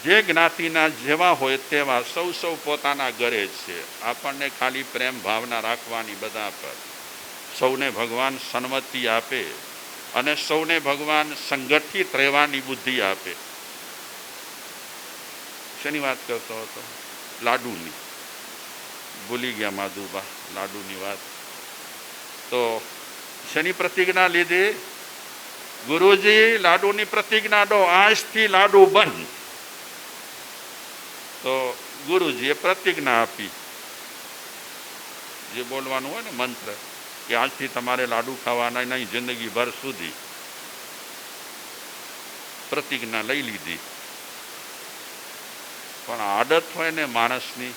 જે જ્ઞાતિના જેવા હોય તેવા સૌ પોતાના ઘરે છે. આપણને ખાલી પ્રેમ ભાવના રાખવાની બધા પર. સૌને ભગવાન સન્મતિ આપે અને સૌને ભગવાન સંગઠિત રહેવાની બુદ્ધિ આપે. શેની વાત કરતો હતો? લાડુની. ભૂલી ગયા માધુબા લાડુની વાત. તો શેની પ્રતિજ્ઞા લીધી? ગુરુજી લાડુની પ્રતિજ્ઞા દો, આજથી લાડુ બંધ. તો ગુરુજીએ પ્રતિજ્ઞા આપી, જે બોલવાનું હોય ને મંત્ર, કે આજથી તમારે લાડુ ખાવાના નહીં જિંદગી ભર સુધી. પ્રતિજ્ઞા લઈ લીધી. પણ આદત હોય ને માણસની,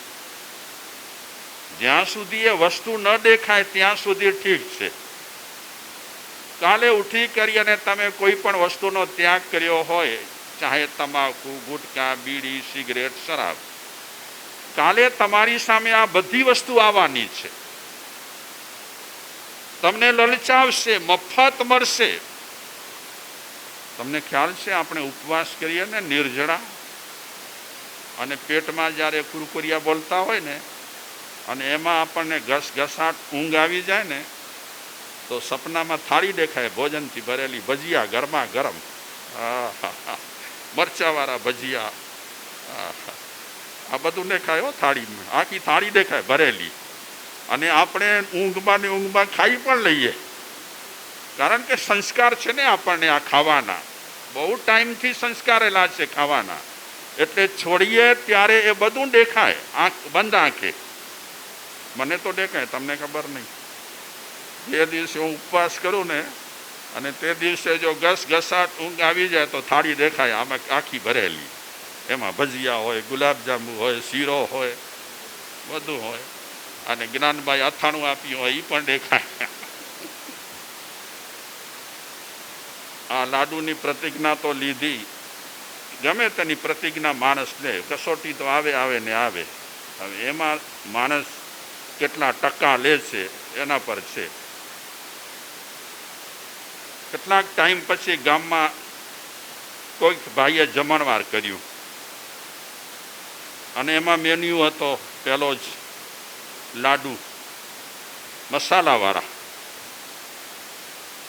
જ્યાં સુધી એ વસ્તુ ન દેખાય ત્યાં સુધી ઠીક છે. કાલે ઉઠી કરી અને તમે કોઈ પણ વસ્તુનો ત્યાગ કર્યો હોય, ચાહે તમાકુ, ગુટકા, બીડી, સિગરેટ, શરાબ. કાલે તમારી સામે આ બધી વસ્તુ આવવાની છે. તમને લલચાવશે, મફત મળશે. તમને ખ્યાલ છે આપણે ઉપવાસ કરીએ ને નિર્જળા, અને પેટમાં જ્યારે કુરકુરિયા બોલતા હોય ને અને એમાં આપણને ઘસઘસાટ ઊંઘ આવી જાય ને તો સપનામાં થાળી દેખાય ભોજનથી ભરેલી, ભજીયા ગરમા ગરમ, મરચાવાળા ભજીયા, આ બધું દેખાય હો થાળીમાં, આખી થાળી દેખાય ભરેલી. અને આપણે ઊંઘમાં ને ઊંઘમાં ખાઈ પણ લઈએ, કારણ કે સંસ્કાર છે ને આપણને આ ખાવાના, બહુ ટાઈમથી સંસ્કારેલા છે ખાવાના. એટલે છોડીએ ત્યારે એ બધું દેખાય, આંખ બંધ આંખે. મને તો દેખાય, તમને ખબર નહીં. જે દિવસે હું ઉપવાસ કરું ને અને તે દિવસે જો ઘસઘસાટ ઊંઘ આવી જાય તો થાળી દેખાય આમાં આખી ભરેલી, એમાં ભજીયા હોય, ગુલાબજાંબુ હોય, શીરો હોય, બધું હોય. અને જ્ઞાનભાઈ અથાણું આપ્યું હોય એ પણ દેખાય. આ લાડુની પ્રતિજ્ઞા તો લીધી, ગમે તેની પ્રતિજ્ઞા માણસ લે, કસોટી તો આવે ને આવે. હવે એમાં માણસ કેટલા ટકા લે છે એના પર છે. કેટલાક ટાઈમ પછી ગામમાં કોઈક ભાઈએ જમણવાર કર્યું અને એમાં મેન્યુ હતો પેલો જ લાડુ મસાલાવાળા.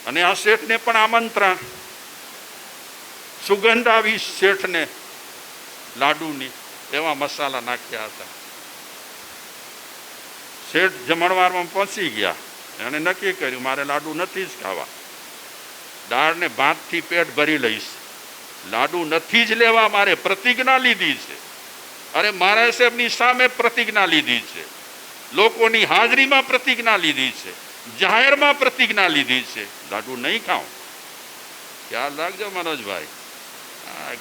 અને આ શેઠને પણ આમંત્રણ, સુગંધ આવી શેઠને લાડુની, એવા મસાલા નાખ્યા હતા. શેઠ જમણવારમાં પહોંચી ગયા અને નક્કી કર્યું મારે લાડુ નથી જ ખાવા, દાળ ને ભાતથી પેટ ભરી લઈશ, લાડુ નથી જ લેવા. મારે પ્રતિજ્ઞા લીધી છે, અરે મારા સાહેબની સામે પ્રતિજ્ઞા લીધી છે, લોકોની હાજરીમાં પ્રતિજ્ઞા લીધી છે, જાહેરમાં પ્રતિજ્ઞા લીધી છે, લાડુ નહીં ખાઉં. ખ્યાલ રાખજો મનોજભાઈ,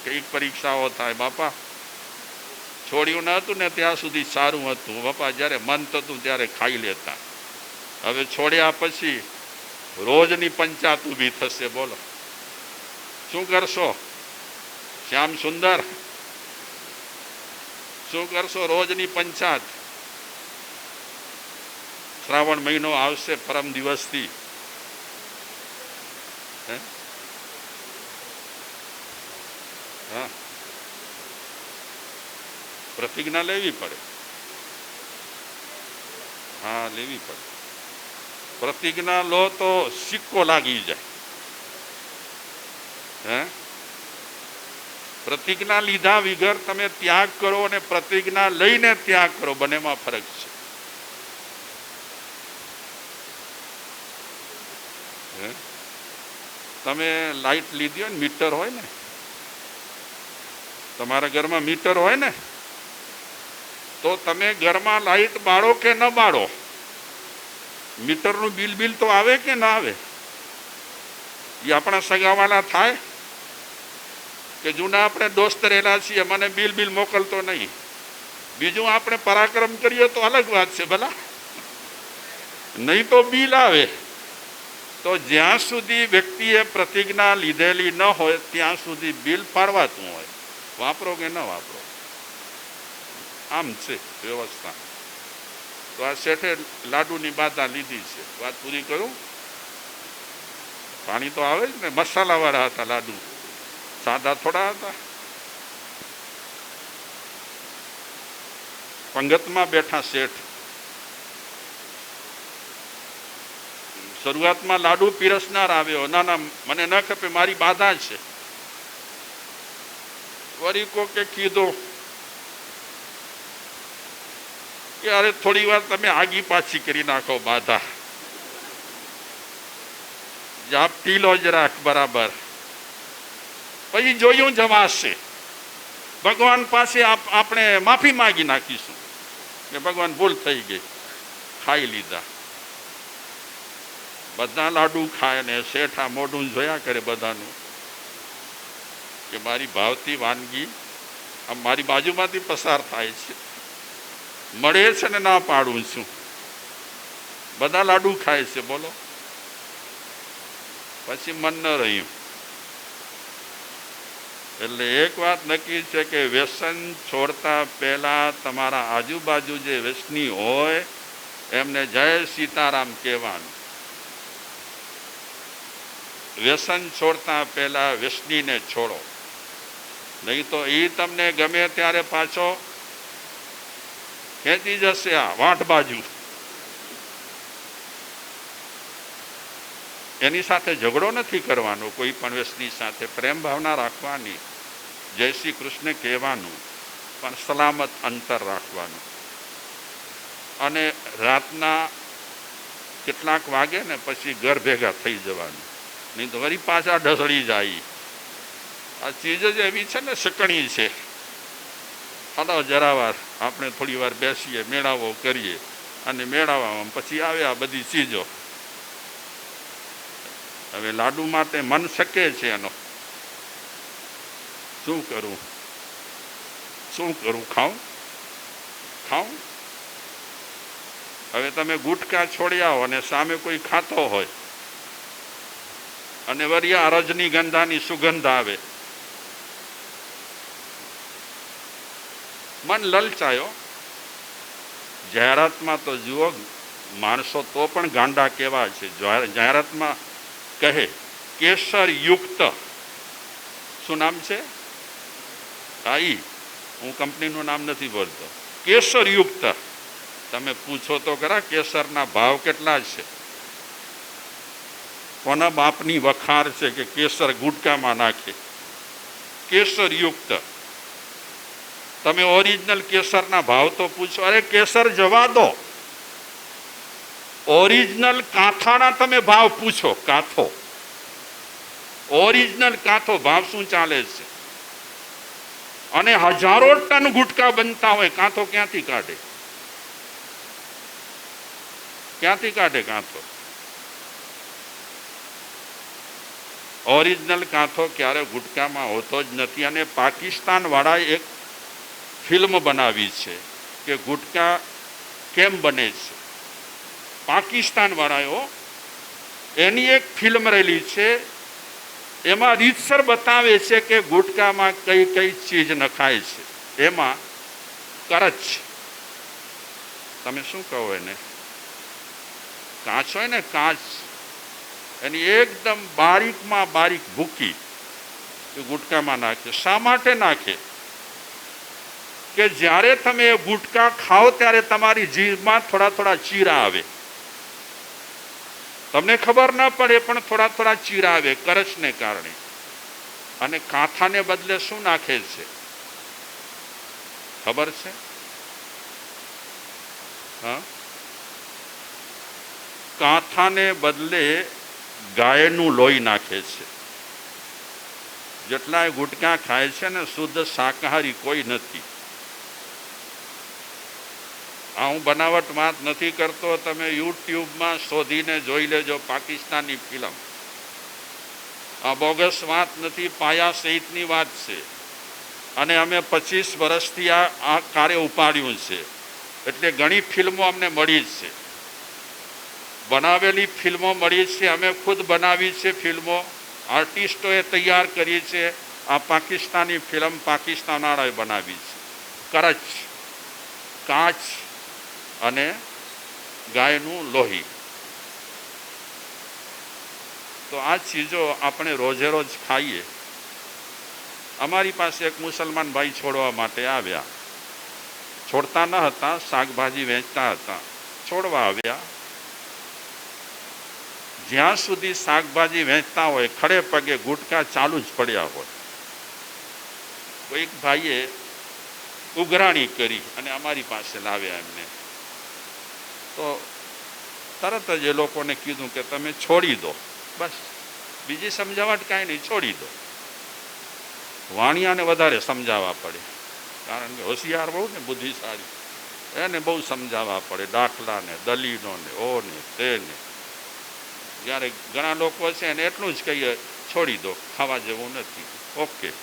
કઈ પરીક્ષાઓ થાય બાપા. છોડ્યું ન હતું ને ત્યાં સુધી સારું હતું બાપા, જ્યારે મન થતું ત્યારે ખાઈ લેતા. હવે છોડ્યા પછી રોજની પંચાયત ઊભી થશે. બોલો શું કરશો શ્યામ સુંદર, શું કરશો? રોજની પંચાયત. શ્રાવણ મહિનો આવશે પરમ દિવસથી, હા, પ્રતિજ્ઞા લેવી પડે. હા, લેવી પડે. પ્રતિજ્ઞા લો તો સિક્કો લાગી જાય. હે, પ્રતિજ્ઞા લીધા વગર તમે ત્યાગ કરો અને પ્રતિજ્ઞા લઈને ત્યાગ કરો, બંનેમાં ફરક છે. તમે લાઈટ લીધી હોય ને, મીટર હોય ને, તમારા ઘરમાં મીટર હોય ને, તો તમે ઘરમાં લાઈટ બાળો કે ન બાળો, મીટરનું બિલ તો આવે કે ના આવે? એ આપણા સગાવાલા થાય કે જૂના આપણે દોસ્ત રહેલા છીએ, મને બિલ મોકલતો નહીં. બીજું આપણે પરાક્રમ કરીએ તો અલગ વાત છે ભલા, નહીં તો બિલ આવે. તો જ્યાં સુધી વ્યક્તિએ પ્રતિજ્ઞા લીધેલી ન હોય ત્યાં સુધી બિલ પાડવાતું હોય, વાપરો કે ન વાપરો. આમ છે વ્યવસ્થા. તો આ શેઠે લાડુની બાધા લીધી છે. વાત પૂરી કરું? પાણી તો આવે જ ને. મસાલાવાળા હતા લાડુ, સાદા થોડા હતા. પંગતમાં બેઠા શેઠ. શરૂઆતમાં લાડુ પીરસનાર આવ્યો, ના ના મને ન ખપે, મારી બાધા છે. વળી કોકે કીધું કે અરે થોડી વાર તમે આગી પાછી કરી નાખો બાધા, જાપ પી લો જરાક બરાબર. પછી જોયું જવાશે. ભગવાન પાસે આપણે માફી માંગી નાખીશું કે ભગવાન ભૂલ થઈ ગઈ. ખાઈ લીધા. બધા લાડુ ખાય ને શેઠા મોઢું જોયા કરે બધાનું કે મારી ભાવતી વાનગી આમ મારી બાજુમાંથી પસાર થાય છે, મળે છે ને ના પાડું છું. બધા લાડુ ખાય છે. બોલો. પછી મન ન રહ્યું. એટલે એક વાત નક્કી છે કે વ્યસન છોડતા પહેલાં તમારા આજુબાજુ જે વ્યસની હોય એમને જય સીતારામ કહેવાનું. વ્યસન છોડતા પહેલાં વ્યસનીને છોડો, નહીં તો એ તમને ગમે ત્યારે પાછો ખેંચી જશે આ વાંઠ બાજુ. એની સાથે ઝઘડો નથી કરવાનો, કોઈ પણ વ્યસની સાથે પ્રેમ ભાવના રાખવાની, જય શ્રી કૃષ્ણ કહેવાનું, પણ સલામત અંતર રાખવાનું. અને રાતના કેટલાક વાગે ને પછી ઘર ભેગા થઈ જવાનું, નહીં તો વળી પાછા ઢસડી જાય. આ ચીજ જ એવી છે ને, શકણી છે. હાલો જરા વાર આપણે થોડી વાર બેસીએ, મેળાવો કરીએ, અને મેળાવામાં પછી આવે આ બધી ચીજો. હવે લાડુ માટે મન શકે છે એનો, શું કરું ખાઉં. હવે તમે ગુટકા છોડ્યા હો અને સામે કોઈ ખાતો હોય અને વરિયા રજનીગંધાની સુગંધ આવે, મન લલચાયો. જાહેરાતમાં તો જુઓ, માણસો તો પણ ગાંડા કેવા છે. જાહેરાતમાં કહે કેસર યુક્ત, શું નામ છે? હું કંપનીનું નામ નથી બોલતો. કેસર યુક્ત. તમે પૂછો તો ખરા કેસરના ભાવ કેટલા છે? કોના બાપની વખાર છે કે કેસર ગુટકામાં નાખે? કેસર યુક્ત. તમે ઓરિજિનલ કેસરના ભાવ તો પૂછો. અરે કેસર જવા દો, ઓરિજિનલ કાંથાના તમે ભાવ પૂછો. કાંથો, ઓરિજિનલ કાંથો ભાવ શું ચાલે છે? અને હજારો ટન ગુટકા બનતા હોય, કાંથો ક્યાંથી કાઢે? કાંથો? ઓરિજિનલ કાંથો ક્યારે ગુટકામાં હોતો જ નથી. અને પાકિસ્તાન વાળાએ એક ફિલ્મ બનાવી છે કે ગુટકા કેમ બને છે. પાકિસ્તાન વાળાઓ એની એક ફિલ્મ રહેલી છે, એમાં રીતસર બતાવે છે કે ગુટકામાં કઈ કઈ ચીજ નખાય છે. એમાં કરચ, તમે શું કહો એને? કાચ હોય ને, કાચ, એની એકદમ બારીકમાં બારીક ભૂકી ગુટકામાં નાખે. શા માટે નાખે? કે જ્યારે તમે ગુટકા ખાઓ ત્યારે તમારી જીભમાં થોડા થોડા ચીરા આવે. તમને ખબર ના પડે પણ થોડા થોડા ચીરા આવે કરચને કારણે. અને કાંથાને બદલે શું નાખે છે ખબર છે? કાંથાને બદલે ગાયનું લોહી નાખે છે. જેટલા ગુટકા ખાય છે ને, શુદ્ધ શાકાહારી કોઈ નથી. હું બનાવટ વાત નથી કરતો, તમે યુટ્યુબમાં શોધીને જોઈ લેજો પાકિસ્તાની ફિલ્મ. આ બોગસ વાત નથી, પાયા સહિતની વાત છે. અને અમે 25 વર્ષથી આ કાર્ય ઉપાડ્યું છે, એટલે ઘણી ફિલ્મો અમને મળી છે, બનાવેલી ફિલ્મો મળી છે. અમે ખુદ બનાવી છે ફિલ્મો, આર્ટિસ્ટોએ તૈયાર કરી છે. આ પાકિસ્તાની ફિલ્મ પાકિસ્તાનવાળાએ બનાવી છે. કરચ, કાચ અને ગાયનું લોહી. તો આ ચીજો આપણે રોજે રોજ ખાઈએ. અમારી પાસે એક મુસલમાન ભાઈ છોડવા માટે આવ્યા. છોડતા ન હતા, શાકભાજી વેચતા હતા, છોડવા આવ્યા. જ્યાં સુધી શાકભાજી વેચતા હોય, ખડે પગે ગુટકા ચાલુ જ પડ્યા હોય. કોઈક ભાઈએ ઉઘરાણી કરી અને અમારી પાસે લાવ્યા એમને. તો તરત જ એ લોકોને કીધું કે તમે છોડી દો, બસ, બીજી સમજાવટ કાંઈ નહીં, છોડી દો. વાણિયાને વધારે સમજાવવા પડે, કારણ કે હોશિયાર બહુ ને, બુદ્ધિશાળી, એને બહુ સમજાવવા પડે. દાખલાને, દલીલોને, ઓને તેને. જ્યારે ઘણા લોકો છે એને એટલું જ કહીએ છોડી દો, ખાવા જેવું નથી, ઓકે.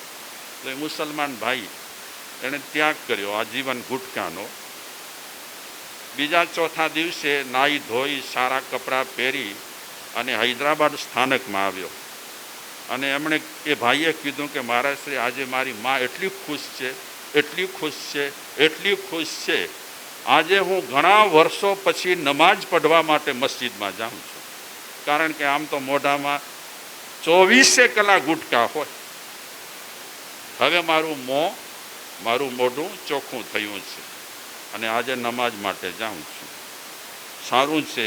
તો એ મુસલમાન ભાઈ એણે ત્યાગ કર્યો આજીવન ગુટકાનો. બીજા ચોથા દિવસે નાહી ધોઈ સારા કપડાં પહેરી અને હૈદરાબાદ સ્થાનકમાં આવ્યો. અને એમણે એ ભાઈએ કીધું કે મહારાજશ્રી આજે મારી મા એટલી ખુશ છે, એટલી ખુશ છે, એટલી ખુશ છે, આજે હું ઘણા વર્ષો પછી નમાઝ પઢવા માટે મસ્જિદમાં જાઉં છું, કારણ કે આમ તો મોઢામાં 24 કલાક ગુટકા હોય, હવે મારું મોઢું ચોખ્ખું થયું છે અને આજે નમાઝ માટે જાઉં છું. સારું છે,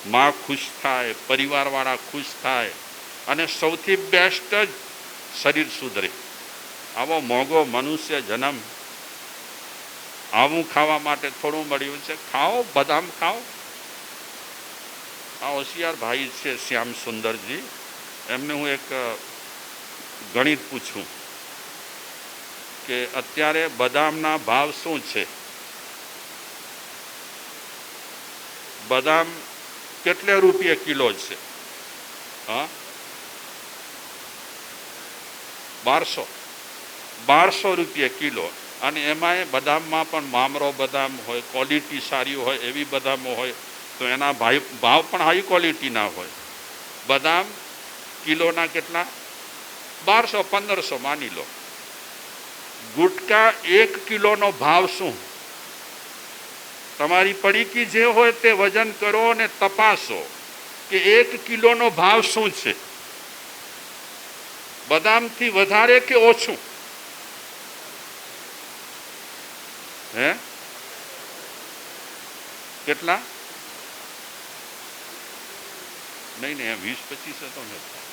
મા ખુશ થાય, પરિવારવાળા ખુશ થાય અને સૌથી બેસ્ટ જ શરીર સુધરે. આવો મોંઘો મનુષ્ય જન્મ આવું ખાવા માટે થોડું મળ્યું છે. ખાઓ, બદામ ખાઓ. આ હોશિયાર ભાઈ છે શ્યામ સુંદરજી, એમને હું એક ગણિત પૂછું કે અત્યારે બદામના ભાવ શું છે? બદામ કેટલે રૂપિયે કિલો છે? હા, 1200 રૂપિયે કિલો. અને એમાંય બદામમાં પણ મામરો બદામ હોય, ક્વોલિટી સારી હોય એવી બદામો હોય તો એના ભાવ પણ હાઈ ક્વોલિટીના હોય. બદામ કિલોના કેટલા? 1200-1500 માની લો. ગુટકા 1 કિલોનો ભાવ શું? તમારી પડીકી જે હોય તે વજન કરો અને તપાસો કે 1 કિલોનો ભાવ શું છે. બદામથી વધારે કે ઓછું? હે, કેટલા? નહીં નહીં, 20-25 તો નથી.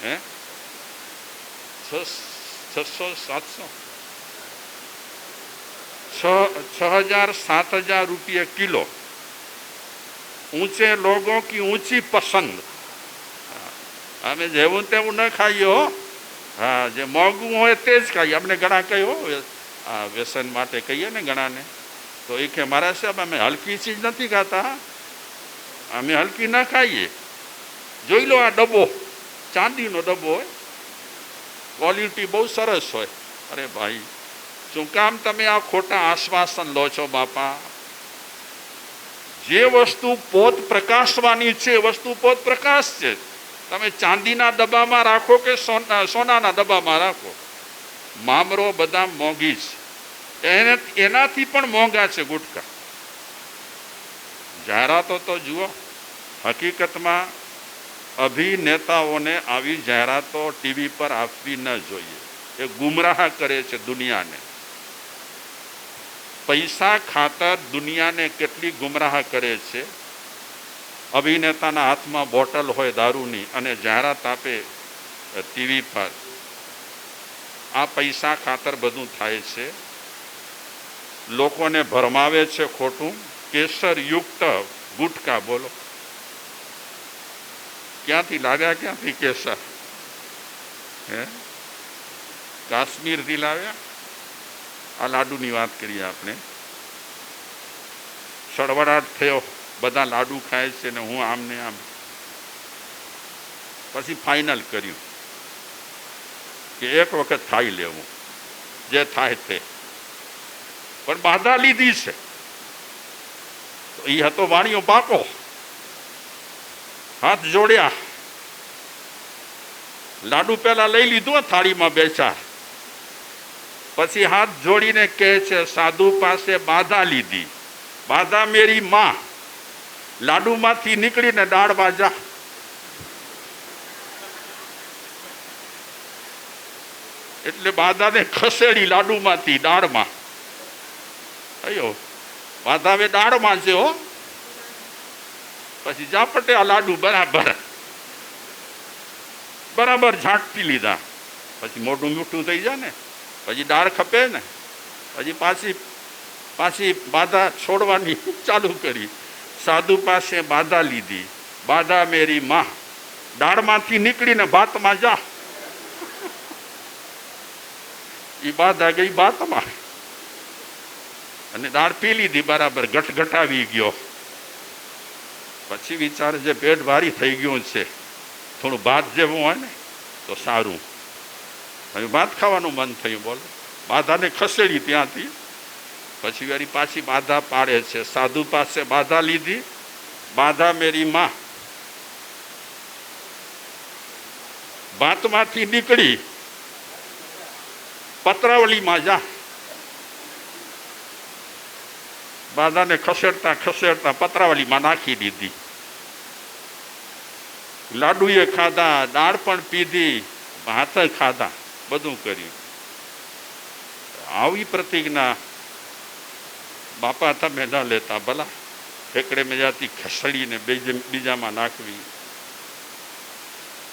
હે, 600-700, 6,000-7,000 रुपये किलो. ऊंचे लोगों की ऊंची पसंद. અમે જેવું તેવું ન ખાઈએ હો. હા, જે મોંઘું હોય તે જ ખાઈએ. અમને ઘણા કહ્યું આ વ્યસન માટે કહીએ ને ઘણાને, તો એ કે મારા સાહેબ અમે હલકી ચીજ નથી ખાતા, અમે હલકી ના ખાઈએ. જોઈ લો આ ડબ્બો, ચાંદીનો ડબ્બો હોય, ક્વોલિટી બહુ સરસ હોય. અરે ભાઈ, શું કામ તમે આ ખોટા આશ્વાસન લો છો બાપા? જે વસ્તુ પોત પ્રકાશવાની છે વસ્તુ પોત પ્રકાશ છે. તમે ચાંદીના ડબ્બામાં રાખો કે સોનાના ડબ્બામાં રાખો, મામરો બદામ મોંઘી છે, એનાથી પણ મોંઘા છે ગુટકા. જાહેરાતો તો જુઓ. હકીકતમાં અભિનેતાઓને આવી જાહેરાતો ટીવી પર આપવી ન જોઈએ. એ ગુમરાહ કરે છે દુનિયાને. પૈસા ખાતર દુનિયાને કેટલી ગુમરાહ કરે છે. અભિનેતાના હાથમાં બોટલ હોય દારૂની અને જાહેરાત આપે ટીવી પર. આ પૈસા ખાતર બધું થાય છે. લોકોને ભરમાવે છે ખોટું. કેસર યુક્ત ગુટકા, બોલો ક્યાંથી લાવ્યા? ક્યાંથી કેસર? હે, કાશ્મીરથી લાવ્યા. આ લાડુની વાત કરીએ આપણે. સળવળાટ થયો, બધા લાડુ ખાય છે ને હું આમ ને આમ. પછી ફાઇનલ કર્યું કે એક વખત ખાઈ લેવું, જે થાય તે. પણ બાધા લીધી છે. એ હતો વાણીઓ પાકો. હાથ જોડ્યા, લાડુ પેલા લઈ લીધું થાળીમાં 2-4, પછી હાથ જોડીને કહે છે સાધુ પાસે બાધા લીધી, બાધા મેરી માં. લાડુમાંથી નીકળીને દાળમાં જા. એટલે બાધાને ખસેડી લાડુમાંથી દાળમાં. અયો, બાધા હવે દાળમાં છે હો. પછી ઝાપટે આ લાડુ બરાબર ઝાંટતી લીધા. પછી મોઢું મીઠું થઈ જાય ને, પછી દાળ ખપે ને, પછી પાછી બાધા છોડવાની ચાલુ કરી. સાધુ પાસે બાધા લીધી, બાધા મેરી માં. દાળમાંથી નીકળીને ભાતમાં જા. એ બાધા ગઈ ભાતમાં અને દાળ પી લીધી, બરાબર ગટગટાવી ગયો. પછી વિચારે છે પેટ ભારી થઈ ગયું છે, થોડું ભાત જેવું હોય ને તો સારું. હવે ભાત ખાવાનું મન થયું. બોલો, બાધાને ખસેડી ત્યાંથી. પછી વળી પાછી બાધા પાડે છે. સાધુ પાસે બાધા લીધી, બાધા મેરી માં. ભાતમાંથી નીકળી પત્રાવલીમાં જા. બાધાને ખસેડતા ખસેડતા પત્રાવલીમાં નાખી દીધી. લાડુએ ખાધા, દાળ પણ પીધી, ભાત ખાધા, બધું કર્યું. આવી પ્રતિજ્ઞા બાપા તમે ન લેતા, ભલા ઠેકડે મેજાતી ખસડીને બીજામાં નાખવી.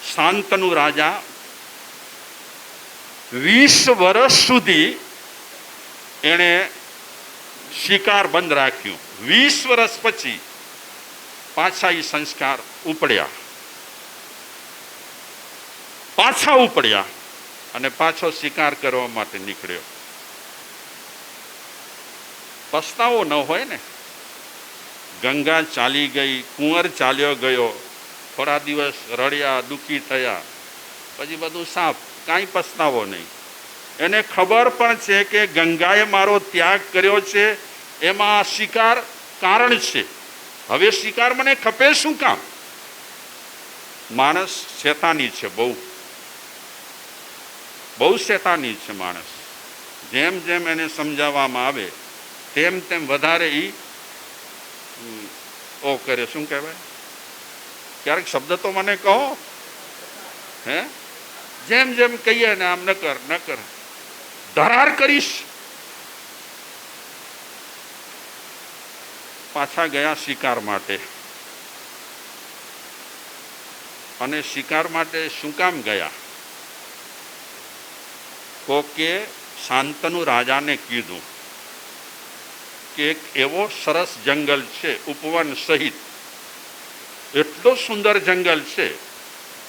શાંતનુ રાજા 20 વર્ષ સુધી એણે શિકાર બંધ રાખ્યું. 20 વર્ષ પછી પાછા એ સંસ્કાર ઉપડ્યા, પાછા ઉપડ્યા અને પાછો શિકાર કરવા માટે નીકળ્યો. પસ્તાવો ન હોય ને. ગંગા ચાલી ગઈ, કુંવર ચાલ્યો ગયો, થોડા દિવસ રડ્યા, દુઃખી થયા, પછી બધું સાફ, કાંઈ પસ્તાવો નહીં. એને ખબર પણ છે કે ગંગાએ મારો ત્યાગ કર્યો છે, એમાં શિકાર કારણ છે. હવે શિકાર મને ખપે શું કામ? માણસ શેતાની છે, બહુ શેતાની છે માણસ. જેમ જેમ એને સમજાવવામાં આવે તેમ તેમ વધારે ઓ કરે. શું કહેવાય? ક્યારેક શબ્દ તો મને કહો. હે, જેમ જેમ કહીએ ને આમ ન કર ન કર, ધરાર કરીશ. પાછા ગયા શિકાર માટે. અને શિકાર માટે શું કામ ગયા? કોકે શાંતનુ રાજાને કીધું કે એક એવો સરસ જંગલ છે, ઉપવન સહિત એટલો સુંદર જંગલ છે,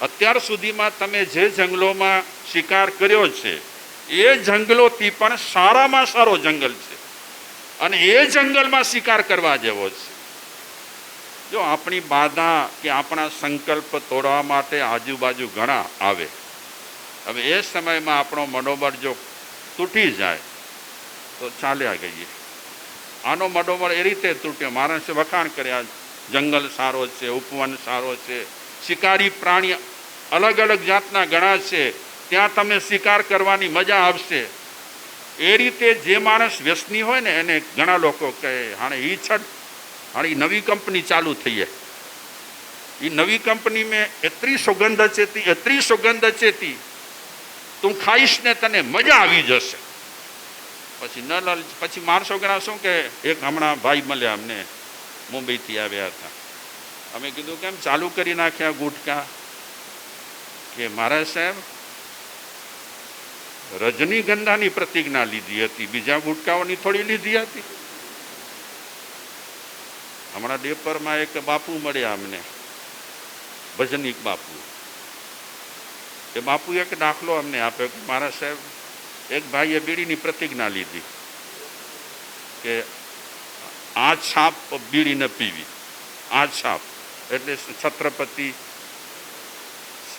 અત્યાર સુધીમાં તમે જે જંગલોમાં શિકાર કર્યો છે એ જંગલોથી પણ સારામાં સારો જંગલ છે, અને એ જંગલમાં શિકાર કરવા જેવો છે. જો આપણી બાધા કે આપણા સંકલ્પ તોડવા માટે આજુબાજુ ઘણા આવે. હવે એ સમયમાં આપણો મનોબળ જો તૂટી જાય તો ચાલ્યા ગઈએ. આનો મનોબળ એ રીતે તૂટ્યો, માણસે વખાણ કર્યા, જંગલ સારો છે, ઉપવન સારો છે, શિકારી પ્રાણી અલગ અલગ જાતના ઘણા છે, ત્યાં તમે શિકાર કરવાની મજા આવશે. એ રીતે જે માણસ વ્યસની હોય ને એને ઘણા લોકો કહે હાણે ઈ છઠ, હાણે નવી કંપની ચાલુ થઈ है, એ નવી કંપની में એટલી સુગંધ અચેતી, એટલી સુગંધ અચેતી, તું ખાઈશ ને તને મજા આવી જશે. પછી માણસો ઘણા શું કે, એક હમણાં ભાઈ મળ્યા અમને, મુંબઈથી આવ્યા હતા. અમે કીધું કેમ ચાલુ કરી નાખ્યા ગુટકા? કે મહારાજ સાહેબ, રજનીગંધાની પ્રતિજ્ઞા લીધી હતી, બીજા ગુટકાઓની થોડી લીધી હતી. હમણાં ડેપરમાં એક બાપુ મળ્યા અમને, ભજનિક બાપુ. એ બાપુ એક દાખલો અમને આપ્યો કે મહારાજ સાહેબ, એક ભાઈએ બીડીની પ્રતિજ્ઞા લીધી કે આ છાપ બીડી ન પીવી. આ છાપ એટલે છત્રપતિ,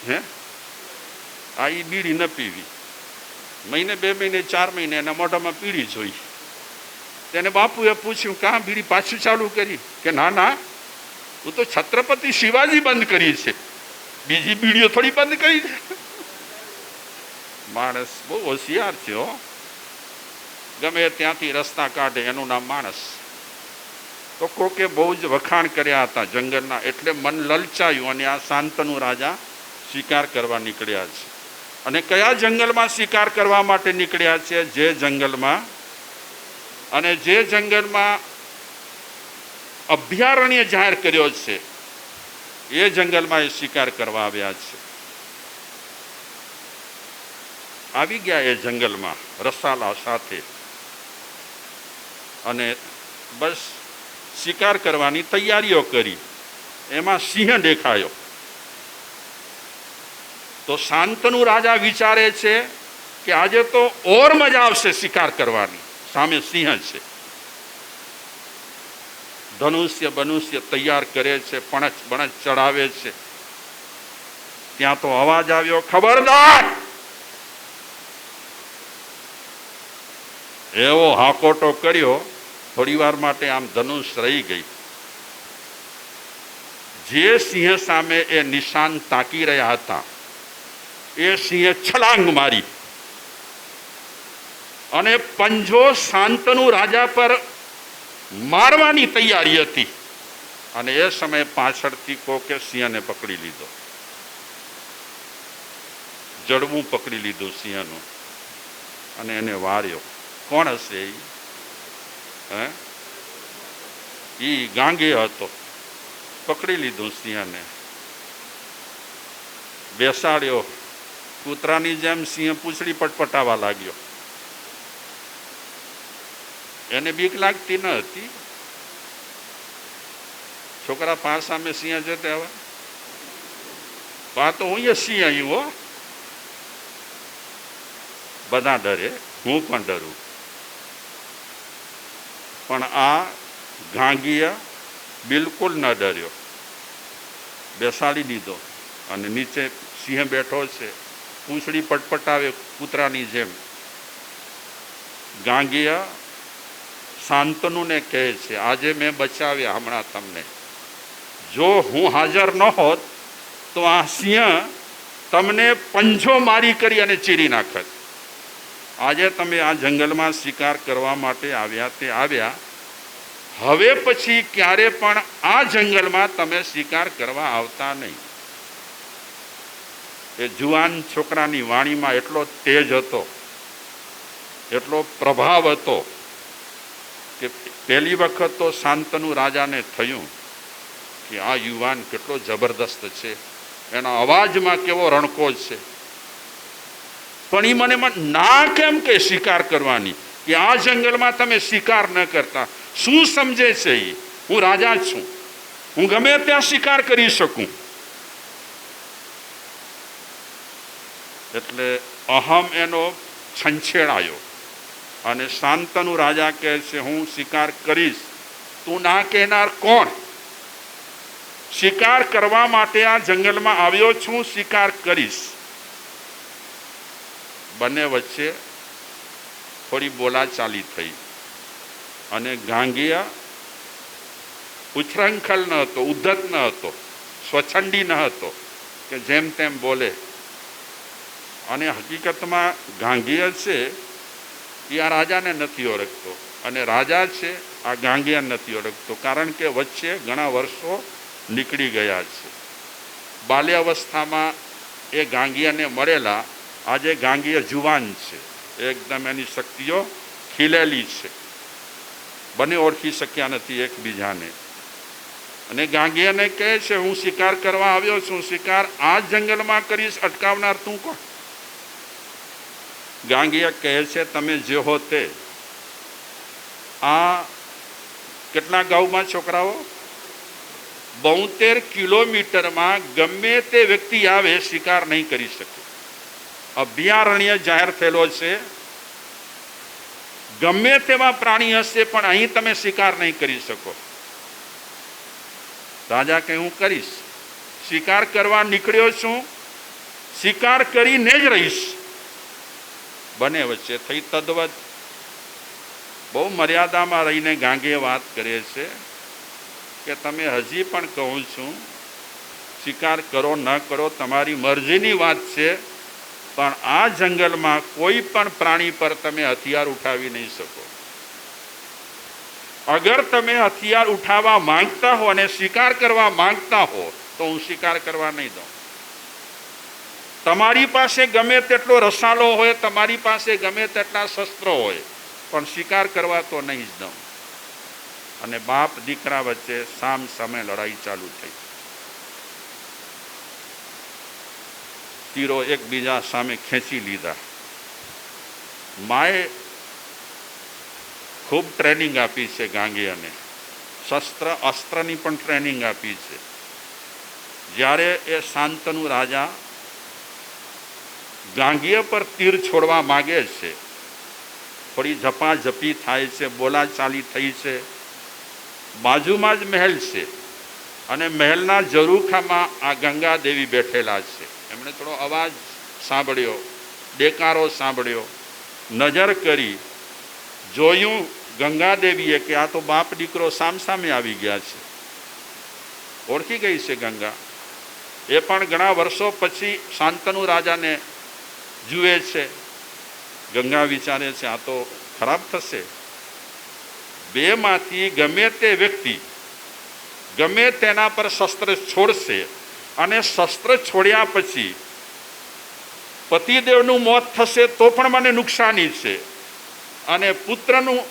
હે, આ એ બીડી ન પીવી. મહિને 2 મહિને 4 મહિને એના મોઢામાં પીડી જોઈ. તેને બાપુએ પૂછ્યું કાં બીડી પાછું ચાલુ કરી? કે ના ના, હું તો છત્રપતિ શિવાજી બંધ કરી છે, બીજી બીડીઓ થોડી બંધ કરી છે. માણસ બહુ હોશિયાર છે હો. ગમે ત્યાંથી રસ્તા કાઢે, એનું નામ માણસ. તો કોકે બહુ જ વખાણ કર્યા હતા જંગલના, એટલે મન લલચાયું અને આ શાંતનુ રાજા શિકાર કરવા નીકળ્યા છે. અને કયા જંગલમાં શિકાર કરવા માટે નીકળ્યા છે? જે જંગલમાં, અને જે જંગલમાં અભયારણ્ય જાહેર કર્યો છે એ જંગલમાં એ શિકાર કરવા આવ્યા છે. આવી ગયા એ જંગલમાં રસાલા સાથે, અને બસ શિકાર કરવાની તૈયારીઓ કરી. એમાં સિંહ દેખાયો. તો શાંતનુ રાજા વિચારે છે કે આજે તો ઓર મજા આવશે શિકાર કરવાની. સામે સિંહ છે. ધનુષ્ય બનુષ્ય તૈયાર કરે છે, પણચ બણચ ચડાવે છે. ત્યાં તો અવાજ આવ્યો, ખબરદાર! એવો હાકોટો કર્યો, થોડી વાર માટે આમ ધનુષ રહી ગઈ. જે સિંહ સામે એ નિશાન તાકી રહ્યા હતા એ સિંહે છલાંગ મારી અને પંજો શાંતનુ રાજા પર મારવાની તૈયારી હતી અને એ સમયે પાછળથી કોકે સિંહને પકડી લીધો, જડવું પકડી લીધું સિંહનું અને એને વાર્યો. કોણ હશે એ ગાંગે હતો. પકડી લીધું સિંહને, બેસાડ્યો. કૂતરાની જેમ સિંહ પૂંછડી પટપટાવા લાગ્યો. એને બીક લાગતી ન હતી. છોકરા પાંચ સામે સિંહ જતે હવે તો હું એ સિંહ અહીં હો, બધા ડરે, હું પણ ડરું. પણ આ ગાંગીય બિલકુલ ન ડર્યો. બેસાડી દીધો અને નીચે સિંહ બેઠો છે, પૂંછડી પટપટાવે કૂતરાની જેમ. ગાંગીય શાંતનુને કહે છે, આજે મેં બચાવ્યા હમણાં તમને. જો હું હાજર ન હોત તો આ સિંહ તમને પંજો મારી કરી અને ચીરી નાખત. આજે તમે આ જંગલમાં શિકાર કરવા માટે આવ્યા તે આવ્યા. હવે પછી ક્યારે પણ આ જંગલમાં તમે શિકાર કરવા આવતા નહીં. એ જુવાન છોકરાની વાણીમાં એટલો તેજ હતો, એટલો પ્રભાવ હતો કે પહેલી વખત તો શાંતનુ રાજાને થયું કે આ યુવાન કેટલો જબરદસ્ત છે, એના અવાજમાં કેવો રણકો છે. પણ એ મને ના કેમ કે શિકાર કરવાની, કે આ જંગલમાં તમે શિકાર ન કરતા. શું સમજે છે એ? હું રાજા છું, હું ગમે ત્યાં શિકાર કરી શકું. એટલે અહમ એનો છંછેડાયો અને શાંતનુ રાજા કહે છે, હું શિકાર કરીશ. તું ના કહેનાર કોણ? શિકાર કરવા માટે આ જંગલમાં આવ્યો છું, શિકાર કરીશ. બંને વચ્ચે થોડી બોલાચાલી થઈ અને ગાંગીયા ઉચ્છૃંખલ ન હતો, ઉદ્ધત ન હતો, સ્વચ્છંદી ન હતો કે જેમ તેમ બોલે. અને હકીકતમાં ગાંગીય છે એ આ રાજાને નથી ઓળખતો અને રાજા છે આ ગાંગીયા નથી ઓળખતો, કારણ કે વચ્ચે ઘણા વર્ષો નીકળી ગયા છે. બાલ્યાવસ્થામાં એ ગાંગીયાને મળેલા. આજે ગાંગીય જુવાન છે, એકદમ એની શક્તિઓ ખીલેલી છે. બંને ઓળખી શક્યા નથી એકબીજાને. અને ગાંગીયાને કહે છે, હું શિકાર કરવા આવ્યો છું, શિકાર આ જંગલમાં કરીશ, અટકાવનાર તું કોણ? ગાંગીયા કહે છે, તમે જે હો તે. આ કેટલા ગાઉમાં છોકરાઓ? 72 કિલોમીટરમાં ગમે તે વ્યક્તિ આવે શિકાર નહીં કરી શકે. અભયારણ્ય જાહેર થયેલો છે. ગમે તેવા પ્રાણી હશે પણ અહીં તમે શિકાર નહીં કરી શકો. રાજા કહે, હું કરીશ. શિકાર કરવા નીકળ્યો છું, શિકાર કરીને જ રહીશ. બંને વચ્ચે થઈ તદ્વત. બહુ મર્યાદામાં રહીને ગાંગે વાત કરે છે કે તમે હજી પણ કહું છું, શિકાર કરો ન કરો તમારી મરજીની વાત છે, પણ આ જંગલમાં કોઈ પણ પ્રાણી પર તમે હથિયાર ઉઠાવી નહીં શકો. અગર તમે હથિયાર ઉઠાવવા માંગતા હો અને શિકાર કરવા માંગતા હો તો હું શિકાર કરવા નહીં દઉં. તમારી પાસે ગમે તેટલો રસાલો હોય, તમારી પાસે ગમે તેટલા શસ્ત્રો હોય, પણ શિકાર કરવા તો નહીં જ દઉં. અને બાપ દીકરા વચ્ચે સામ સામે લડાઈ ચાલુ થઈ. તીરો એકબીજા સામે ખેંચી લીધા. માએ ખૂબ ટ્રેનિંગ આપી છે ગાંગીયાને, શસ્ત્ર અસ્ત્રની પણ ટ્રેનિંગ આપી છે. જ્યારે એ શાંતનુ રાજા ગાંગીયા પર તીર છોડવા માગે છે, થોડી ઝપાઝપી થાય છે, બોલાચાલી થઈ છે. બાજુમાં જ મહેલ છે અને મહેલના ઝરૂખામાં આ ગંગા દેવી બેઠેલા છે. એમણે થોડો અવાજ સાંભળ્યો, દેકારો સાંભળ્યો, નજર કરી, જોયું ગંગાદેવીએ કે આ તો બાપ દીકરો સામસામે આવી ગયા છે. ઓળખી ગઈ છે ગંગા. એ પણ ઘણા વર્ષો પછી શાંતનુ રાજાને જુએ છે. ગંગા વિચારે છે આ તો ખરાબ થશે. બેમાંથી ગમે તે વ્યક્તિ ગમે તેના પર શસ્ત્ર છોડશે અને શસ્ત્ર છોડ્યા પછી પતિદેવનું મોત થશે તો પણ મને નુકસાની છે અને પુત્રનું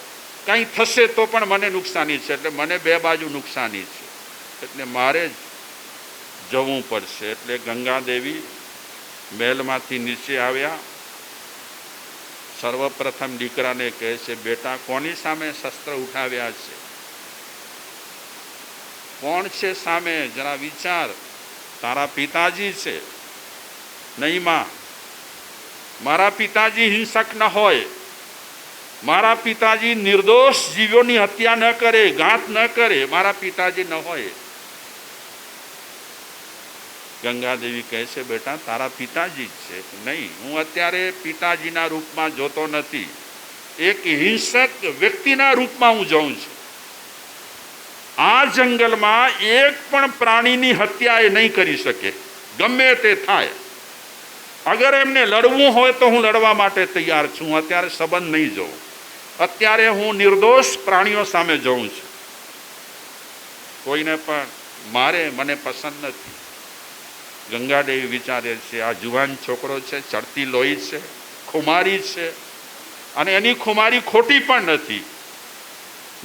કંઈ થશે તો પણ મને નુકસાની છે. એટલે મને બે બાજુ નુકસાની છે, એટલે મારે જ જવું પડશે. એટલે ગંગાદેવી મહેલમાંથી નીચે આવ્યા. સર્વપ્રથમ દીકરાને કહે છે, બેટા કોની સામે શસ્ત્ર ઉઠાવ્યા છે? કોણ છે સામે? જરા વિચાર. તારા પિતાજી છે. નહીં માં, મારા પિતાજી હિંસક ન હોય. મારા પિતાજી નિર્દોષ જીવોની હત્યા ન કરે, ઘાત ન કરે. મારા પિતાજી ન હોય. ગંગાદેવી કહે છે, બેટા તારા પિતાજી જ છે. નહીં, હું અત્યારે પિતાજીના રૂપમાં જોતો નથી, એક હિંસક વ્યક્તિના રૂપમાં હું જોઉં છું. આ જંગલમાં એક પણ પ્રાણીની હત્યા એ નહીં કરી શકે, ગમે તે થાય. અગર એમને લડવું હોય તો હું લડવા માટે તૈયાર છું. અત્યારે સંબંધ નહીં જોઉં. અત્યારે હું નિર્દોષ પ્રાણીઓ સામે જોઉં છું. કોઈને પણ મારે મને પસંદ નથી. ગંગાદેવી વિચારે છે આ જુવાન છોકરો છે, ચડતી લોહી છે, ખુમારી છે, અને એની ખુમારી ખોટી પણ નથી.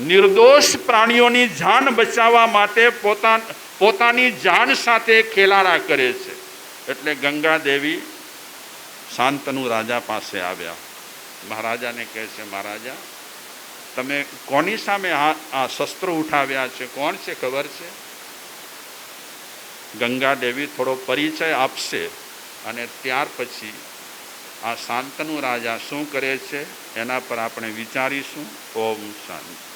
નિર્દોષ પ્રાણીઓની જાન બચાવવા માટે પોતાની જાન સાથે ખેલાડા કરે છે. એટલે ગંગાદેવી શાંતનુ રાજા પાસે આવ્યા. મહારાજાને કહે છે, મહારાજા તમે કોની સામે આ શસ્ત્રો ઉઠાવ્યા છે? કોણ છે ખબર છે? ગંગાદેવી થોડો પરિચય આપશે અને ત્યાર પછી આ શાંતનુ રાજા શું કરે છે એના પર આપણે વિચારીશું. ઓમ શાંતિ.